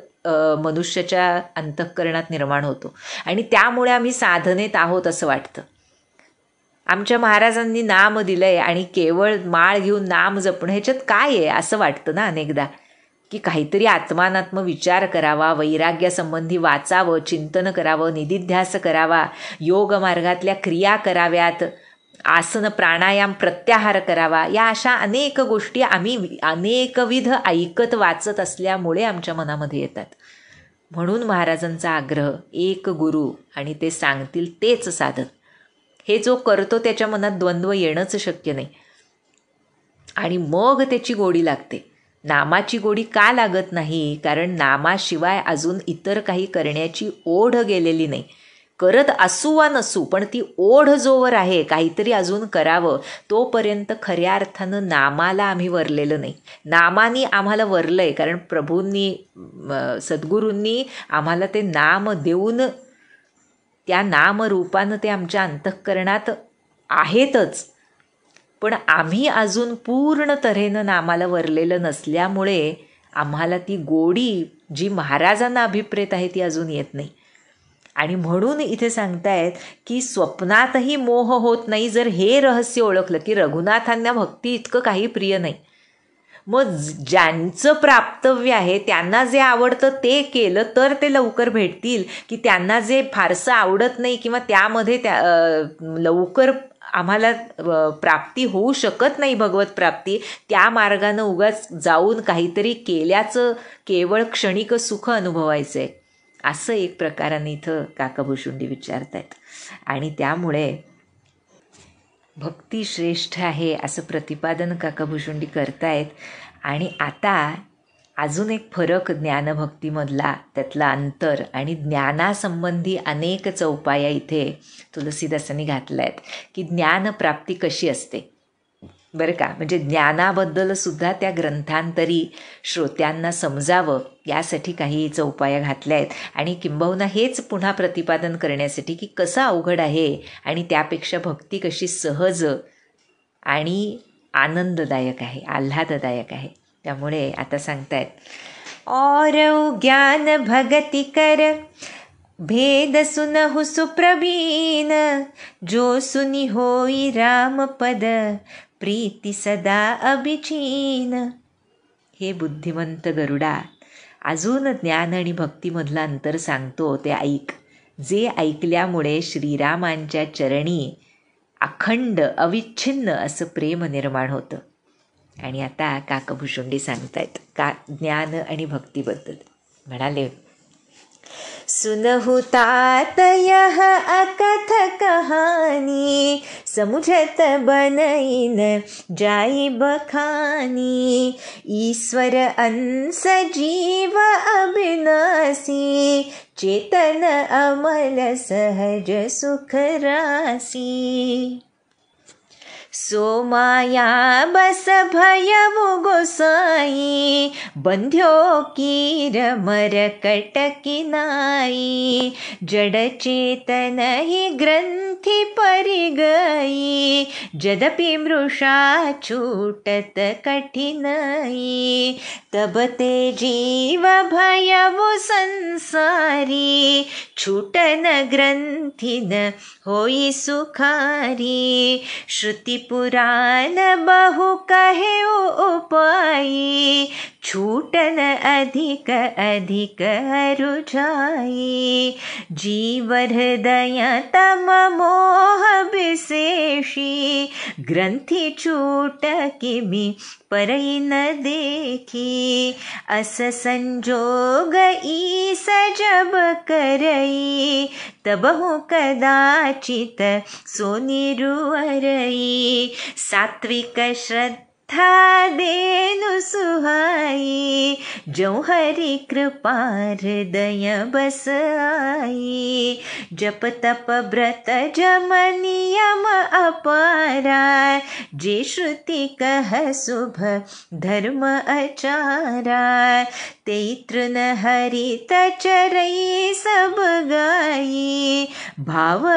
मनुष्याच्या अंतःकरणात निर्माण होतो आणि त्यामुळे आम्ही साधनेत आहोत असं वाटतं. आमच्या महाराजांनी नाम दिलंय आणि केवळ माळ घेऊन नाम जपणं ह्याच्यात काय आहे असं वाटतं ना अनेकदा, की काहीतरी आत्मानात्म विचार करावा, वैराग्यासंबंधी वाचावं, चिंतन करावं, निधिध्यास करावा, योग मार्गातल्या क्रिया कराव्यात, आसन प्राणायाम प्रत्याहार करावा, या अशा अनेक गोष्टी आम्ही अनेकविध ऐकत वाचत असल्यामुळे आमच्या मनामध्ये येतात. म्हणून महाराजांचा आग्रह, एक गुरु आणि ते सांगतील तेच साधन. हे जो करतो त्याच्या मनात द्वंद्व येणंच शक्य नाही आणि मग त्याची गोडी लागते. नामाची गोडी का लागत नाही? कारण नामाशिवाय अजून इतर काही करण्याची ओढ गेलेली नाही. करत असू वा नसू, पण ती ओढ जोवर आहे काहीतरी अजून करावं, तोपर्यंत खऱ्या अर्थानं नामाला आम्ही वरलेलं नाही. नामानी आम्हाला वरलं आहे, कारण प्रभूंनी, सद्गुरूंनी आम्हाला ते नाम देऊन त्या नामरूपानं ते आमच्या अंतःकरणात आहेतच. पण आम्ही अजून पूर्ण तऱ्हेनं नामाला वरलेलं नसल्यामुळे आम्हाला ती गोडी जी महाराजांना अभिप्रेत आहे ती अजून येत नाही. आणि म्हणून इथे सांगतायत की स्वप्नातही मोह होत नाही जर हे रहस्य ओळखलं, की रघुनाथांना भक्ती इतकं काही प्रिय नाही. मग ज्यांचं प्राप्तव्य आहे त्यांना जे आवडतं ते केलं तर ते लवकर भेटतील, की त्यांना जे फारसं आवडत नाही किंवा त्यामध्ये लवकर आम्हाला प्राप्ती होऊ शकत नाही, भगवत प्राप्ती, त्या मार्गानं उगाच जाऊन काहीतरी केल्याचं केवळ क्षणिक सुख अनुभवायचं आहे, असं एक प्रकाराने इथं काकाभुशुंडी विचारतायत. आणि त्यामुळे भक्ती श्रेष्ठ आहे असं प्रतिपादन काकाभुशुंडी करतायत. आणि आता अजून एक फरक ज्ञानभक्तीमधला, त्यातला अंतर आणि ज्ञानासंबंधी अनेक चौपाया इथे तुलसीदासांनी घातल्या आहेत, की ज्ञानप्राप्ती कशी असते बरं का. म्हणजे ज्ञानाबद्दल सुद्धा त्या ग्रंथांतरी श्रोत्यांना समजावं यासाठी काही चौपाया घातल्या आहेत. आणि किंबहुना हेच पुन्हा प्रतिपादन करण्यासाठी की कसं अवघड आहे आणि त्यापेक्षा भक्ती कशी सहज आणि आनंददायक आहे, आल्हाददायक आहे. त्यामुळे आता सांगतायत, और ज्ञान भगति कर भेद सुनहु सुप्रवीण, जो सुनी होई राम पद प्रीती सदा अभिचीन. हे बुद्धिमंत गरुडा, अजून ज्ञान आणि भक्तीमधलं अंतर सांगतो ते ऐक. जे ऐकल्यामुळे श्रीरामांच्या चरणी अखंड अविच्छिन्न असं प्रेम निर्माण होतं. आणि आता काकाभुशुंडी सांगतायत ज्ञान आणि भक्तीबद्दल. म्हणाले, सुनहु तात यह अकथ कहानी, समुझत बनईन जाई बखानी, ईश्वर अंश जीव अविनाशी, चेतन अमल सहज सुख रासी. सो माया बस भयउ गोसाई, बंध्यो कीर मरकट किनाई, जड चेतन ही ग्रंथि परि गई, जदपि मृषा छूटत कठिनाई, तब ते जीव भयउ संसारी, छूटन ग्रंथिन होई सुखारी, श्रुति पुराण बहु कहे उपाई, छूटन अधिक अधिक रुझाई, जीव हृदय तम मोह विशेषी, ग्रंथि छूट किमि परई न देखी, अस संजोग ईस जब करई, तबहु कदाचित सो निरुअरई, सात्विक श्रद्धा देनु सुहाई, जो हरि कृपा हृदय बस आई, जप तप व्रत जम नियम अपारा, जे श्रुति कह शुभ धर्म आचारा, ते तृण हरि तचरई सब गाई, भाव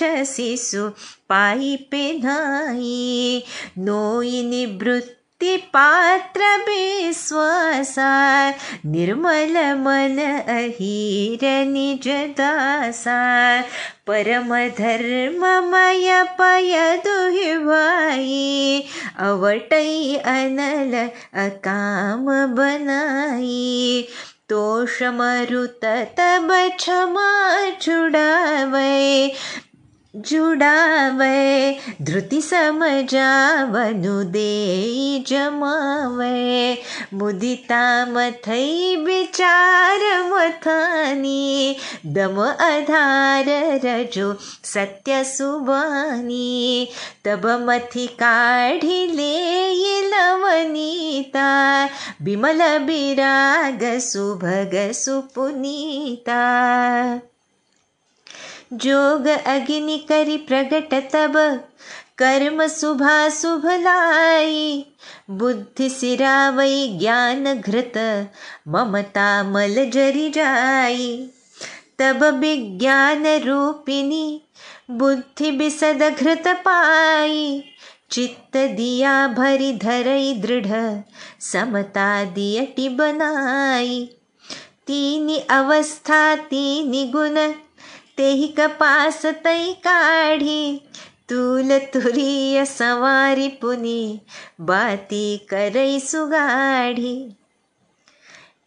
शिशु पाई पेनाई, नोई निवृत्ति पात्र विश्वासा, निर्मल मन अहीर निज दासा, परम धर्ममय पय दुहिवाई, अवटई अनल अकाम बनाई, तोष मरुत तब क्षमा जुड़ावे, धृति समजावनु दे जमावे, मुदिता मथई विचार मथानी, दम आधार रजो सत्य सुबानी, तब मथि काढ़ी ले लवनीता, बिमल बिराग सुभग सुपुनीता, जोग अग्नि करि प्रगट तब, कर्म शुभा शुभ लाई, बुद्धि सिरावई ज्ञान घृत, ममता मल जरि जाई, तब विज्ञान रूपिणी बुद्धि बिसद घृत पाई, चित्त दिया भरि धरई दृढ़, समता दियटि बनाई, तीनि अवस्था तीनि गुण, तेहि कपास तई काढ़ी, तूल तुरीय संवारी पुनि, बाती करई सुगाढ़ी,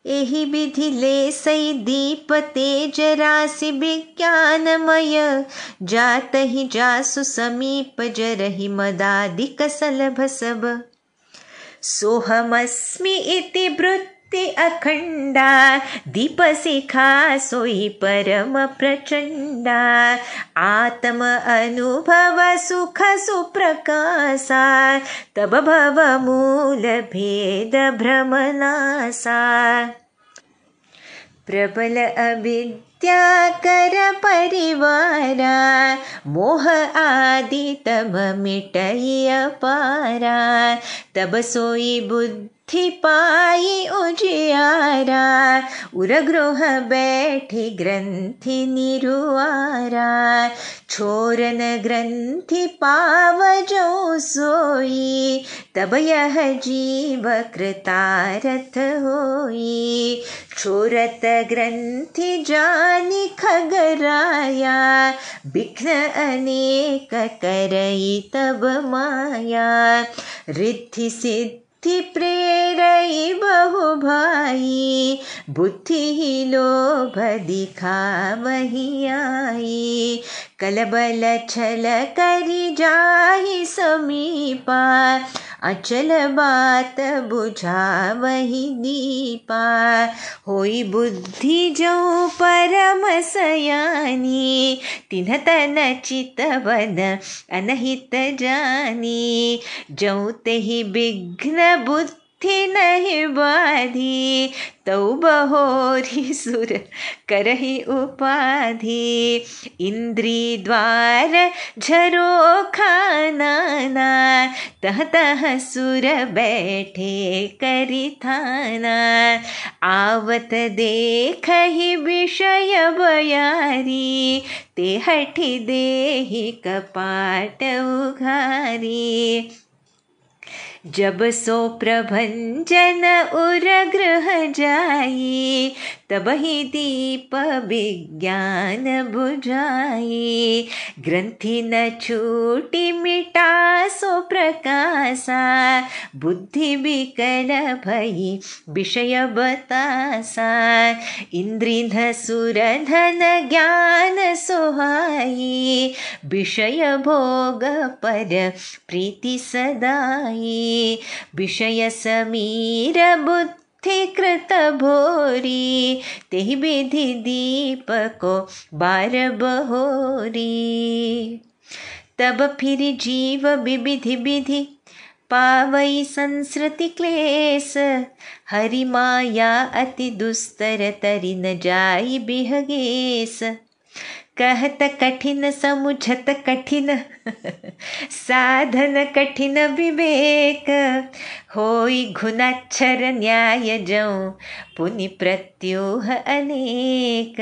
एहि विधि ले सई दीप तेज राशि विज्ञानमय, जातहि जासु समीप जरहि मदादिक सलभ सब, सोहमस्मि इति वृत्ति अखंडा, दीप शिखा सोई परम प्रचंडा, आत्म अनुभव सुख सुप्रकाशा, तब भव मूल भेद भ्रमनासा, प्रबल अविद्या कर परिवारा, मोह आदि तब मिटई अपारा, तब सोई बुद्धि पाई उजियारा, उरगृह बैठी ग्रंथि निरुआरा, छोरन ग्रंथि पाव जो सोई, तब यह जीव कृतारथ होई, छोरत ग्रंथि जानि खगराया, विघ्न अनेक करई तब माया, रिद्धि सिद्धि प्रेरई बहु भाई, बुद्धि ही लोभ दिखावहि आई, कलबल छल करि जाहि समीपा, अचल बात बुझावहि दीपा, होई बुद्धि जो परम सयानी, तिन्ह तन चितवन अनहित जानी, जो तेहि विघ्न बुद्धि नहीं बाधी, तौ बहोरी सुर करहि उपाधि, इंद्री द्वार झरोखा नाना, तह तह सुर बैठे करि थाना, आवत देखहि विषय बयारी, ते हठि देहि कपाट उघारी, जब सो प्रभंजन उरगृह जाई, तब ही दीप विज्ञान बुझाई, ग्रंथि न छूटी मिटा सो प्रकाशा, बुद्धि विकल भई विषय बतासा, इंद्रिय सुर धन ज्ञान सोहाई, विषय भोग पर प्रीति सदाई, विषय समीर बुद्धि कृत भोरी, तेहि विधि दीप को बार बहोरी, तब फिर जीव विविधि विधि पावई संसृति क्लेश, हरि माया अति दुस्तर तरि न जाई बिहगेस, कहत कठिन समुझत कठिन साधन कठिन विवेक, होई घुनाक्षर न्याय जौ पुनि प्रत्यूह अनेक,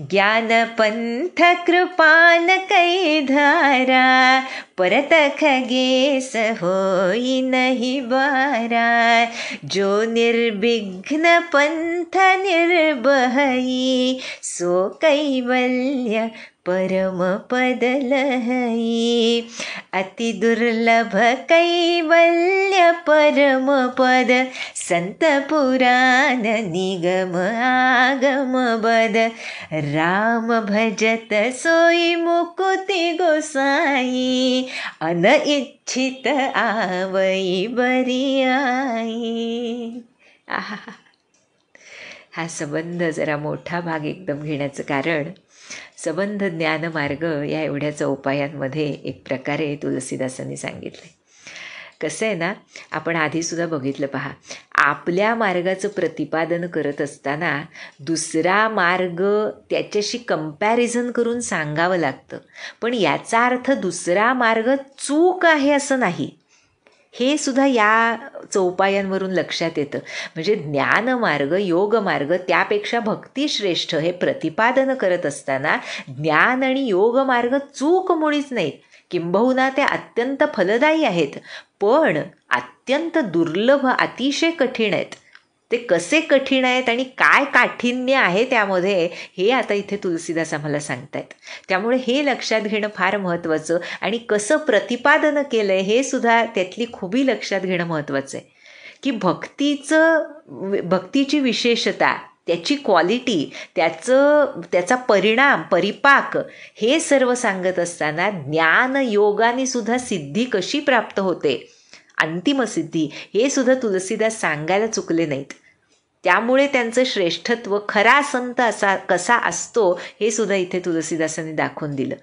ज्ञानपंथ कृपान कै धारा, परत खगेस होई नहीं बारा. जो निर्विघ्न पंथ निर्भयी, सो कैवल्य परम पद लहई. अति दुर्लभ कैवल्य परम पद, संत पुराण निगम आगम बद. राम भजत सोई मुकुति गोसाई, अनइच्छित आवई बरी आई. हा संबंध जरा मोठा भाग एकदम घेण्याचं कारण, संबंध ज्ञानमार्ग या एवढ्याच उपायांमध्ये एक प्रकारे तुलसीदासांनी सांगितले. कसं आहे ना, आपण आधीसुद्धा बघितलं पहा, आपल्या मार्गाचं प्रतिपादन करत असताना दुसरा मार्ग त्याच्याशी कंपॅरिझन करून सांगावं लागतं. पण याचा अर्थ दुसरा मार्ग चूक आहे असं नाही, हे सुद्धा या चौपायांवरून लक्षात येतं. म्हणजे ज्ञानमार्ग, योगमार्ग त्यापेक्षा भक्ती श्रेष्ठ हे प्रतिपादन करत असताना ज्ञान आणि योगमार्ग चूक मुळीच नाहीत. किंबहुना ते अत्यंत फलदायी आहेत, पण अत्यंत दुर्लभ, अतिशय कठीण आहेत. ते कसे कठीण आहेत आणि काय काठिण्य आहे त्यामध्ये, हे आता इथे तुलसीदास आम्हाला सांगतायत. त्यामुळे हे लक्षात घेणं फार महत्त्वाचं, आणि कसं प्रतिपादन केलं आहे हे सुद्धा त्यातली खुबी लक्षात घेणं महत्त्वाचं आहे. की भक्तीची विशेषता, त्याची क्वालिटी, त्याचा परिणाम, परिपाक हे सर्व सांगत असताना ज्ञान योगाने सुद्धा सिद्धी कशी प्राप्त होते, अंतिम सिद्धी, हे सुद्धा तुलसीदास सांगायला चुकले नाहीत. त्यामुळे त्यांचं श्रेष्ठत्व, खरा संत कसा असतो हे सुद्धा इथे तुलसीदासांनी दाखवून दिलं.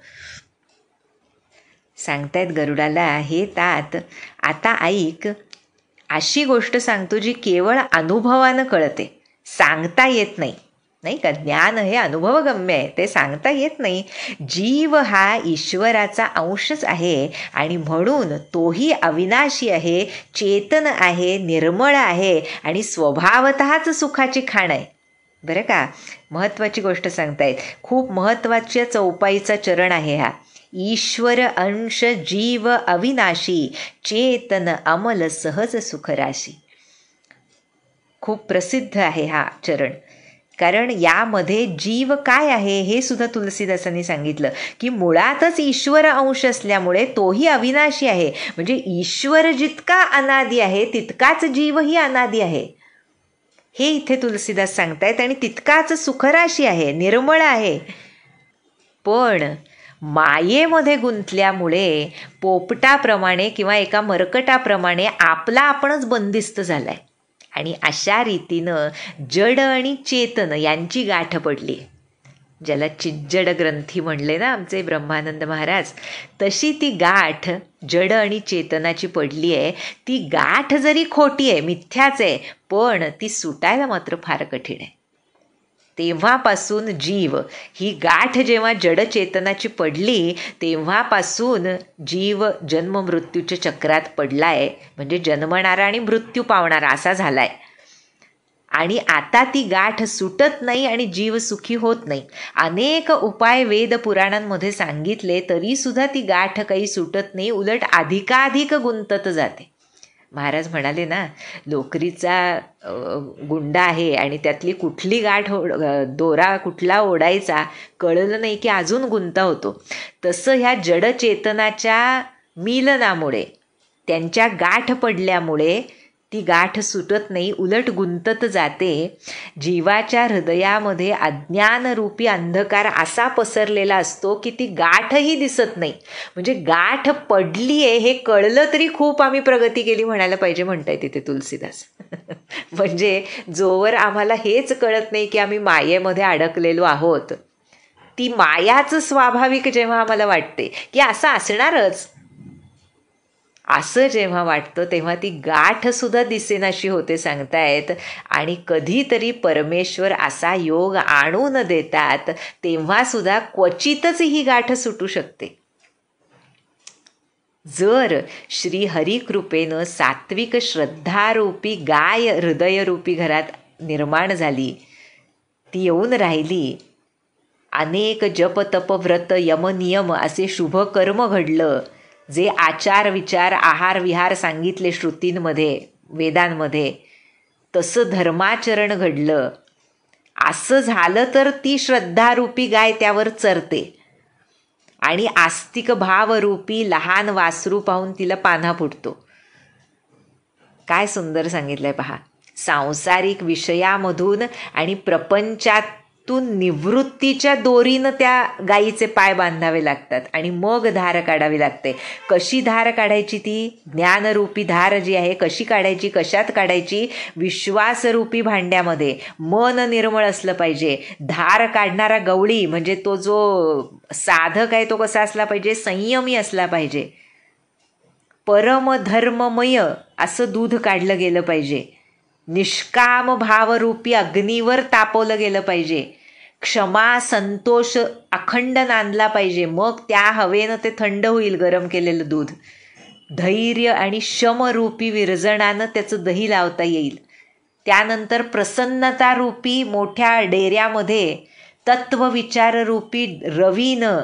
सांगतायत गरुडाला, हे तात आता ऐक, अशी गोष्ट सांगतो जी केवळ अनुभवानं कळते, सांगता येत नाही. नाही का, ज्ञान हे अनुभवगम्य आहे, ते सांगता येत नाही. जीव हा ईश्वराचा अंशच आहे आणि म्हणून तोही अविनाशी आहे, चेतन आहे, निर्मळ आहे आणि स्वभावतःच सुखाची खाण आहे. बरं का, महत्त्वाची गोष्ट सांगतायत, खूप महत्त्वाच्या चौपाईचा चरण आहे हा. ईश्वर अंश जीव अविनाशी, चेतन अमल सहज सुखराशी. खूप प्रसिद्ध आहे हा चरण, कारण यामध्ये जीव काय आहे हे सुद्धा तुलसीदासांनी सांगितलं. की मुळातच ईश्वर अंश असल्यामुळे तोही अविनाशी आहे. म्हणजे ईश्वर जितका अनादी आहे तितकाच जीवही अनादी आहे, हे इथे तुलसीदास सांगतायत. आणि तितकाच सुखराशी आहे, निर्मळ आहे. पण मायेमध्ये गुंतल्यामुळे पोपटाप्रमाणे किंवा एका मरकटाप्रमाणे आपला आपणच बंदिस्त झालाय, आणि अशा रीतीनं जड आणि चेतन यांची गाठ पडली. ज्याला चिज्जड ग्रंथी म्हणले ना आमचे ब्रह्मानंद महाराज, तशी ती गाठ जड आणि चेतनाची पडली आहे. ती गाठ जरी खोटी आहे, मिथ्याच आहे, पण ती सुटायला मात्र फार कठीण आहे. तेव्हापासून जीव, ही गाठ जेव्हा जड चेतनाची पडली तेव्हापासून जीव जन्म मृत्यूच्या चक्रात पडलाय. म्हणजे जन्मणारा आणि मृत्यू पावणारा असा झालाय. आणि आता ती गाठ सुटत नाही आणि जीव सुखी होत नाही. अनेक उपाय वेद पुराणांमध्ये सांगितले तरी सुद्धा ती गाठ काही सुटत नाही, उलट अधिकाधिक गुंतत जाते. महाराज म्हणाले ना, लोकरीचा गुंडा आहे आणि त्यातली कुठली गाठ दोरा कुठला ओढायचा कळलं नाही की अजून गुंता होतो. तसं ह्या जड चेतनाच्या मिलनामुळे, त्यांच्या गाठ पडल्यामुळे ती गाठ सुटत नाही, उलट गुंतत जाते. जीवाच्या हृदयामध्ये अज्ञानरूपी अंधकार असा पसरलेला असतो की ती गाठही दिसत नाही. म्हणजे गाठ पडली आहे हे कळलं तरी खूप आम्ही प्रगती केली म्हणायला पाहिजे, म्हणताय तिथे तुलसीदास. म्हणजे जोवर आम्हाला हेच कळत नाही की आम्ही मायेमध्ये अडकलेलो आहोत, ती मायाच स्वाभाविक जेव्हा आम्हाला वाटते की असं असणारच, असं जेव्हा वाटतं तेव्हा ती गाठसुद्धा दिसेनाशी होते सांगतायत. आणि कधीतरी परमेश्वर असा योग आणून देतात तेव्हासुद्धा क्वचितच ही गाठ सुटू शकते. जर श्री हरिकृपेनं सात्विक श्रद्धारूपी गाय हृदयरूपी घरात निर्माण झाली, ती येऊन राहिली, अनेक जप तप व्रत यम नियम असे शुभ कर्म घडलं. जे आचार विचार आहार विहार सांगितले श्रुतींमध्ये वेदांमध्ये, तसं धर्माचरण घडलं. असं झालं तर ती श्रद्धारूपी गाय त्यावर चरते आणि आस्तिक भावरूपी लहान वासरू पाहून तिला पान्हा फुटतो. काय सुंदर सांगितलंय पहा. सांसारिक विषयामधून आणि प्रपंचातून निवृत्तीच्या दोरीनं त्या गायीचे पाय बांधावे लागतात आणि मग धार काढावी लागते. कशी धार काढायची? ती ज्ञानरूपी धार जी आहे कशी काढायची? कशात काढायची? विश्वासरूपी भांड्यामध्ये. मन निर्मळ असलं पाहिजे. धार काढणारा गवळी म्हणजे तो जो साधक आहे तो कसा असला पाहिजे? संयमी असला पाहिजे. परमधर्ममय असं दूध काढलं गेलं पाहिजे. निष्काम भावरूपी अग्नीवर तापवलं गेलं पाहिजे. क्षमा संतोष अखंड नांदला पाहिजे. मग त्या हवेनं ते थंड होईल गरम केलेलं दूध. धैर्य आणि शमरूपी विरजणानं त्याचं दही लावता येईल. त्यानंतर प्रसन्नतारूपी मोठ्या डेऱ्यामध्ये तत्वविचाररूपी रवीनं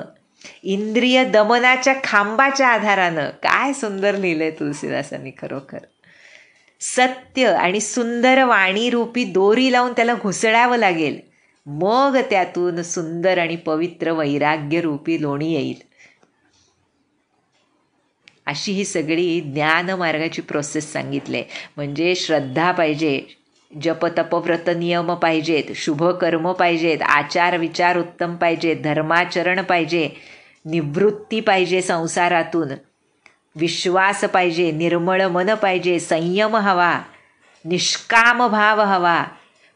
इंद्रिय दमनाच्या खांबाच्या आधारानं, काय सुंदर लिहिलंय तुलसीदासांनी खरोखर. सत्य आणि सुंदर वाणीरूपी दोरी लावून त्याला घुसळावं लागेल. मग त्यातून सुंदर आणि पवित्र वैराग्यरूपी लोणी येईल. अशी ही सगळी ज्ञानमार्गाची प्रोसेस सांगितले. म्हणजे श्रद्धा पाहिजे, जप तप व्रत नियम पाहिजेत, शुभ कर्म पाहिजेत, आचार विचार उत्तम पाहिजेत, धर्माचरण पाहिजे, निवृत्ती पाहिजे संसारातून, विश्वास पाहिजे, निर्मळ मन पाहिजे, संयम हवा, निष्काम भाव हवा,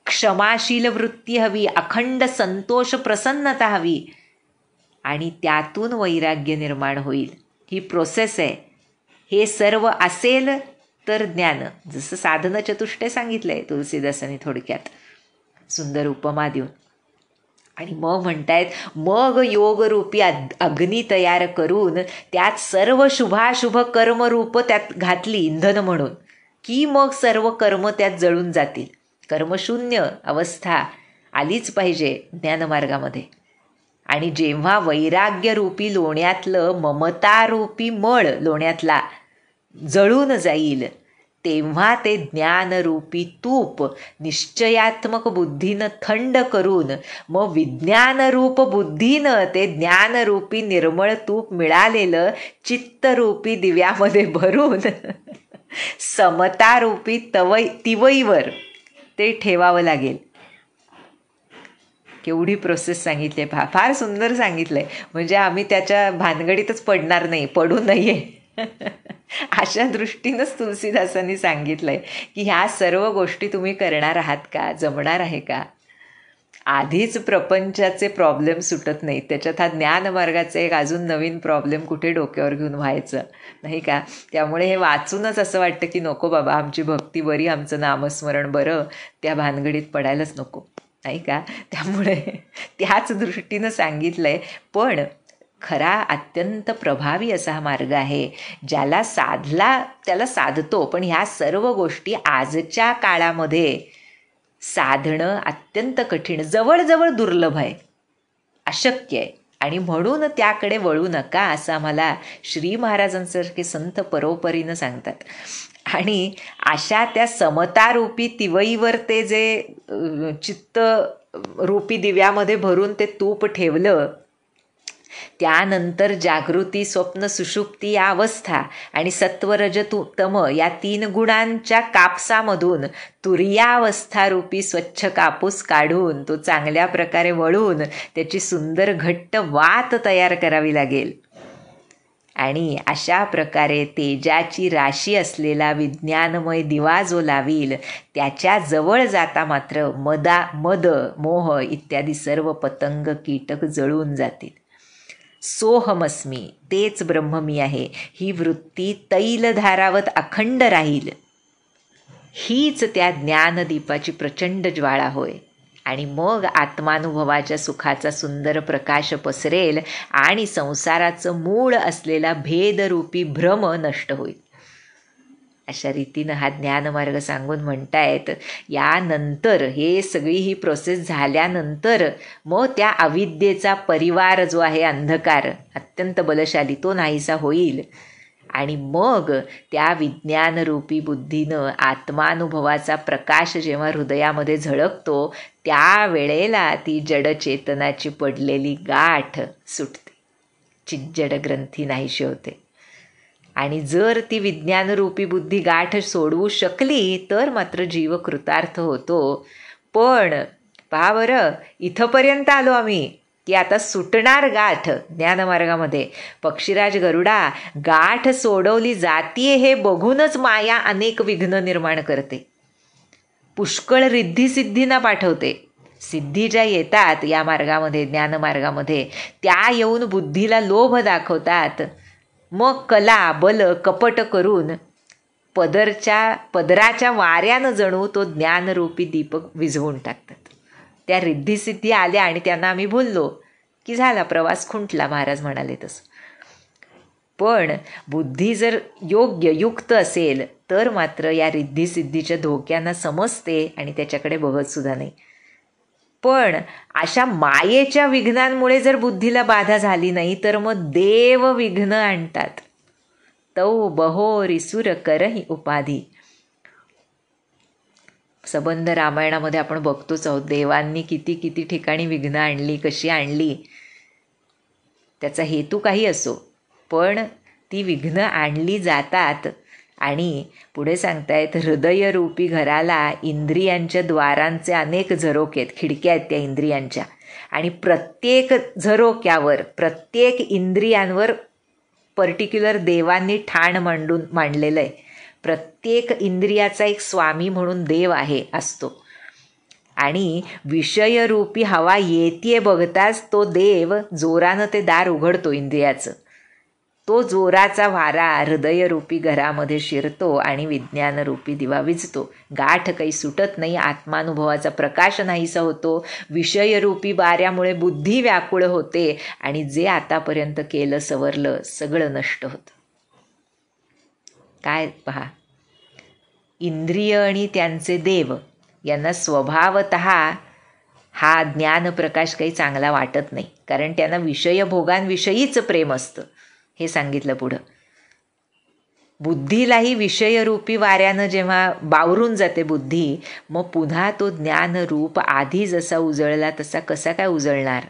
क्षमाशील वृत्ती हवी, अखंड संतोष प्रसन्नता हवी आणि त्यातून वैराग्य निर्माण होईल. ही प्रोसेस आहे. हे सर्व असेल तर ज्ञान. जसं साधन चतुष्टय सांगितलंय तुलसीदासांनी थोडक्यात सुंदर उपमा देऊन. आणि मग म्हणतायत, मग योगरूपी अग्नी तयार करून त्यात सर्व शुभाशुभ कर्मरूप त्यात घातली इंधन म्हणून, की मग सर्व कर्म त्यात जळून जातील. कर्मशून्य अवस्था आलीच पाहिजे ज्ञानमार्गामध्ये. आणि जेव्हा वैराग्यरूपी लोण्यातलं ममतारूपी मळ लोण्यातला जळून जाईल, तेव्हा ते ज्ञानरूपी तूप निश्चयात्मक बुद्धीनं थंड करून मग विज्ञानरूप बुद्धीनं ते ज्ञानरूपी निर्मळ तूप मिळालेलं चित्तरूपी दिव्यामध्ये भरून समतारूपी तिवईवर ते ठेवावं लागेल. केवढी प्रोसेस सांगितली पहा. फार सुंदर सांगितलंय. म्हणजे आम्ही त्याच्या भानगडीतच पडणार नाही, पडू नये अशा दृष्टीनंच तुलसीदासांनी सांगितलंय की ह्या सर्व गोष्टी तुम्ही करणार आहात का? जमणार आहे का? आधीच प्रपंचाचे प्रॉब्लेम सुटत नाहीत, त्याच्यात हा ज्ञानमार्गाचा एक अजून नवीन प्रॉब्लेम कुठे डोक्यावर घेऊन व्हायचं नाही का? त्यामुळे हे वाचूनच असं वाटतं की नको बाबा, आमची भक्ती बरी, आमचं नामस्मरण बरं, त्या भानगडीत पडायलाच नको नाही का? त्यामुळे त्याच दृष्टीनं सांगितलं आहे. पण खरा अत्यंत प्रभावी असा हा मार्ग आहे. ज्याला साधला त्याला साधतो. पण ह्या सर्व गोष्टी आजच्या काळामध्ये साधणं अत्यंत कठीण, जवळजवळ दुर्लभ आहे, अशक्य आहे. आणि म्हणून त्याकडे वळू नका असं आम्हाला श्री महाराजांसारखे संत परोपरीनं सांगतात. आणि अशा त्या समतारूपी तिवईवर ते जे चित्त रूपी दिव्यामध्ये भरून ते तूप ठेवलं, त्यानंतर जागृती स्वप्न सुषुप्ती या अवस्था आणि सत्वरज तम या 3 गुणांच्या कापसामधून तुर्यावस्थारूपी स्वच्छ कापूस काढून तो चांगल्या प्रकारे वळून त्याची सुंदर घट्ट वात तयार करावी लागेल. आणि अशा प्रकारे तेजाची राशी असलेला विज्ञानमय दिवा जो लावील, त्याच्या जवळ जाता मात्र मद मोह इत्यादी सर्व पतंग कीटक जळून जातील. सोहमस्मी, तेच ब्रह्म मी आहे, ही वृत्ती तैलधारावत अखंड राहील. हीच त्या ज्ञानदीपाची प्रचंड ज्वाळा होय. आणि मग आत्मानुभवाच्या सुखाचा सुंदर प्रकाश पसरेल आणि संसाराचं मूळ असलेला भेदरूपी भ्रम नष्ट होईल. अशा रीतीनं हा ज्ञानमार्ग सांगून म्हणतायत, यानंतर हे सगळी ही प्रोसेस झाल्यानंतर मग त्या अविद्येचा परिवार जो आहे अंधकार अत्यंत बलशाली तो नाहीसा होईल आणि मग त्या विज्ञानरूपी बुद्धीनं आत्मानुभवाचा प्रकाश जेव्हा हृदयामध्ये झळकतो त्यावेळेला ती जडचेतनाची पडलेली गाठ सुटते, चिज्जड ग्रंथी नाहीशी होते. आणि जर ती विज्ञानरूपी बुद्धी गाठ सोडवू शकली तर मात्र जीव कृतार्थ होतो. पण पहा बरं, इथंपर्यंत आलो आम्ही की आता सुटणार गाठ ज्ञानमार्गामध्ये. पक्षीराज गरुडा, गाठ सोडवली जातीये हे बघूनच माया अनेक विघ्न निर्माण करते, पुष्कळ रिद्धिसिद्धींना पाठवते. सिद्धी ज्या येतात या मार्गामध्ये ज्ञानमार्गामध्ये त्या येऊन बुद्धीला लोभ दाखवतात. मग कला बल कपट करून पदराच्या वाऱ्यानं जणू तो ज्ञानरूपी दीपक विझवून टाकतात. त्या रिद्धिसिद्धी आल्या आणि त्यांना आम्ही बोललो की झाला प्रवास खुंटला, महाराज म्हणाले तसं. पण बुद्धी जर योग्य युक्त असेल तर मात्र या रिद्धिसिद्धीच्या धोक्यांना समजते आणि त्याच्याकडे बघतसुद्धा नाही. पण अशा मायेच्या विघ्नांमुळे जर बुद्धीला बाधा झाली नाही तर मग देव विघ्न आणतात. तौ बहोरी सुर करही उपाधी. सबंध रामायणामध्ये आपण बघतोच आहोत, देवांनी किती किती ठिकाणी विघ्न आणली, कशी आणली, त्याचा हेतू काही असो, पण ती विघ्न आणली जातात. आणि पुढे सांगतायत, हृदयरूपी घराला इंद्रियांच्या द्वारांचे अनेक झरोके आहेत, खिडक्या आहेत त्या इंद्रियांच्या, आणि प्रत्येक झरोक्यावर प्रत्येक इंद्रियांवर पर्टिक्युलर देवांनी ठाण मांडलेलं आहे. प्रत्येक इंद्रियाचा एक स्वामी म्हणून देव असतो. आणि विषयरूपी हवा येतीये बघताच तो देव जोरानं ते दार उघडतो इंद्रियाचं. तो जोराचा वारा हृदयरूपी घरामध्ये शिरतो आणि विज्ञानरूपी दिवा विझतो. गाठ काही सुटत नाही, आत्मानुभवाचा प्रकाश नाहीसा होतो. विषयरूपी वाऱ्यामुळे बुद्धी व्याकुळ होते आणि जे आतापर्यंत केलं सवरलं सगळं नष्ट होतं. काय पहा, इंद्रिय आणि त्यांचे देव यांना स्वभावतः हा ज्ञानप्रकाश काही चांगला वाटत नाही, कारण त्यांना विषयभोगांविषयीच प्रेम असतं. हे सांगितलं पुढं. बुद्धीलाही विषयरूपी वाऱ्यानं जेव्हा बावरून जाते बुद्धी, मग पुन्हा तो ज्ञानरूप आधी जसा उजळला तसा कसा काय उजळणार.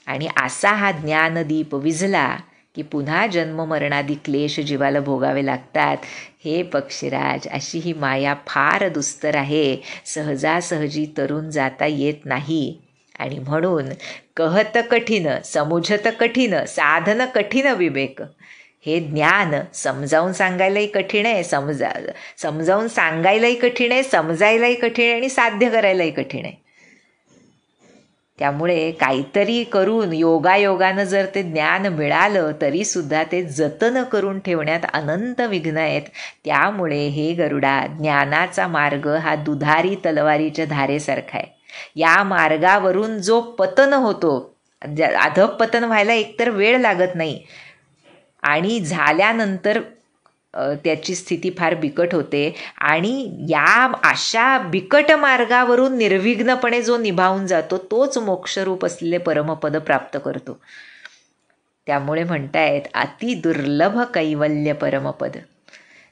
आणि असा हा ज्ञानदीप विझला की पुन्हा जन्ममरणादी क्लेश जीवाला भोगावे लागतात. हे पक्षीराज, अशी ही माया फार दुस्तर आहे, सहजासहजी तरून जाता येत नाही. आणि म्हणून कहत कठीण समुझत कठीण साधन कठीण विवेक. हे ज्ञान समजावून सांगायलाही कठीण आहे, समजावून सांगायलाही कठीण आहे, समजायलाही कठीण आहे आणि साध्य करायलाही कठीण आहे. त्यामुळे काहीतरी करून योगायोगानं जर ते ज्ञान मिळालं तरीसुद्धा ते जतन करून ठेवण्यात अनंत विघ्न आहेत. त्यामुळे हे गरुडा, ज्ञानाचा मार्ग हा दुधारी तलवारीच्या धारेसारखा आहे. या मार्गावरून जो पतन होतो, अधःपतन व्हायला एकतर वेळ लागत नाही आणि झाल्यानंतर त्याची स्थिती फार बिकट होते. आणि या अशा बिकट मार्गावरून निर्विघ्नपणे जो निभावून जातो तोच मोक्षरूप असलेले परमपद प्राप्त करतो. त्यामुळे म्हणतायत, अति दुर्लभ कैवल्य परमपद.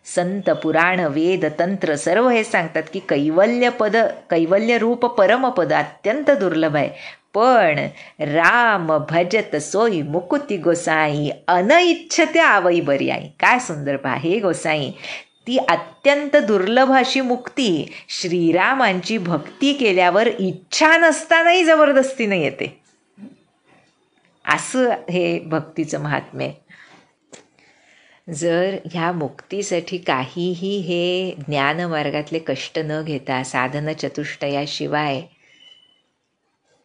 संत पुराण वेद तंत्र सर्व हे सांगतात की कैवल्य रूप परमपद अत्यंत दुर्लभ आहे. पण राम भजत सोई मुकुती गोसाई अनइच्छते आवई बरी आई. काय सुंदर पहा हे गोसाई, ती अत्यंत दुर्लभ अशी मुक्ती श्रीरामांची भक्ती केल्यावर इच्छा नसतानाही जबरदस्तीने येते. असं हे भक्तीचं महात्म्य. जर ह्या मुक्तीसाठी काहीही हे ज्ञानमार्गातले कष्ट न घेता साधन चतुष्टयाशिवाय,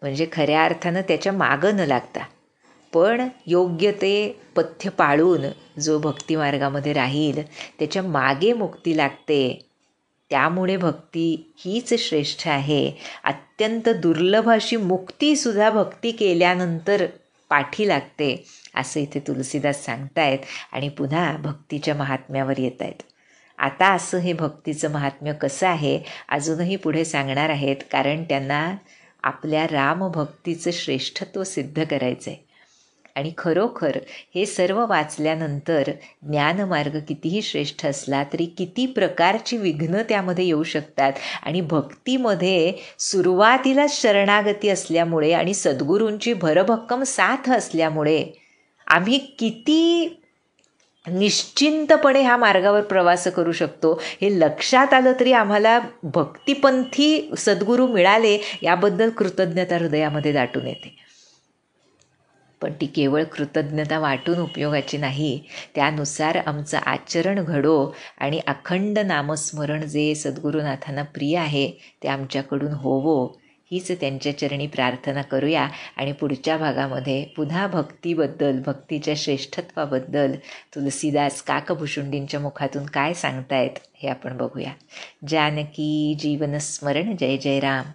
म्हणजे खऱ्या अर्थानं त्याच्या मागं न लागता, पण योग्य ते पथ्य पाळून जो भक्तिमार्गामध्ये राहील त्याच्या मागे मुक्ती लागते. त्यामुळे भक्ती हीच श्रेष्ठ आहे. अत्यंत दुर्लभ अशी मुक्तीसुद्धा भक्ती केल्यानंतर पाठी लागते, असं इथे तुलसीदास सांगतायत. आणि पुन्हा भक्तीच्या महात्म्यावर येत आहेत. आता असं हे भक्तीचं महात्म्य कसं आहे अजूनही पुढे सांगणार आहेत, कारण त्यांना आपल्या रामभक्तीचं श्रेष्ठत्व सिद्ध करायचं आहे. आणि खरोखर हे सर्व वाचल्यानंतर ज्ञानमार्ग कितीही श्रेष्ठ असला तरी किती प्रकारची विघ्न त्यामध्ये येऊ शकतात. आणि भक्तीमध्ये सुरुवातीला शरणागती असल्यामुळे आणि सद्गुरूंची भरभक्कम साथ असल्यामुळे आम्ही किती निश्चिंतपणे ह्या मार्गावर प्रवास करू शकतो हे लक्षात आलं तरी आम्हाला भक्तिपंथी सद्गुरू मिळाले याबद्दल कृतज्ञता हृदयामध्ये दाटून येते. पण ती केवळ कृतज्ञता वाटून उपयोगाची नाही, त्यानुसार आमचं आचरण घडो आणि अखंड नामस्मरण जे सद्गुरुनाथांना प्रिय आहे ते आमच्याकडून होवो हीच त्यांच्या चरणी प्रार्थना करूया. आणि पुढच्या भागामध्ये पुन्हा भक्तीबद्दल, भक्तीच्या श्रेष्ठत्वाबद्दल तुलसीदास काकभुशुंडींच्या मुखातून काय सांगतायत हे आपण बघूया. जानकी जीवन स्मरण. जय जय राम.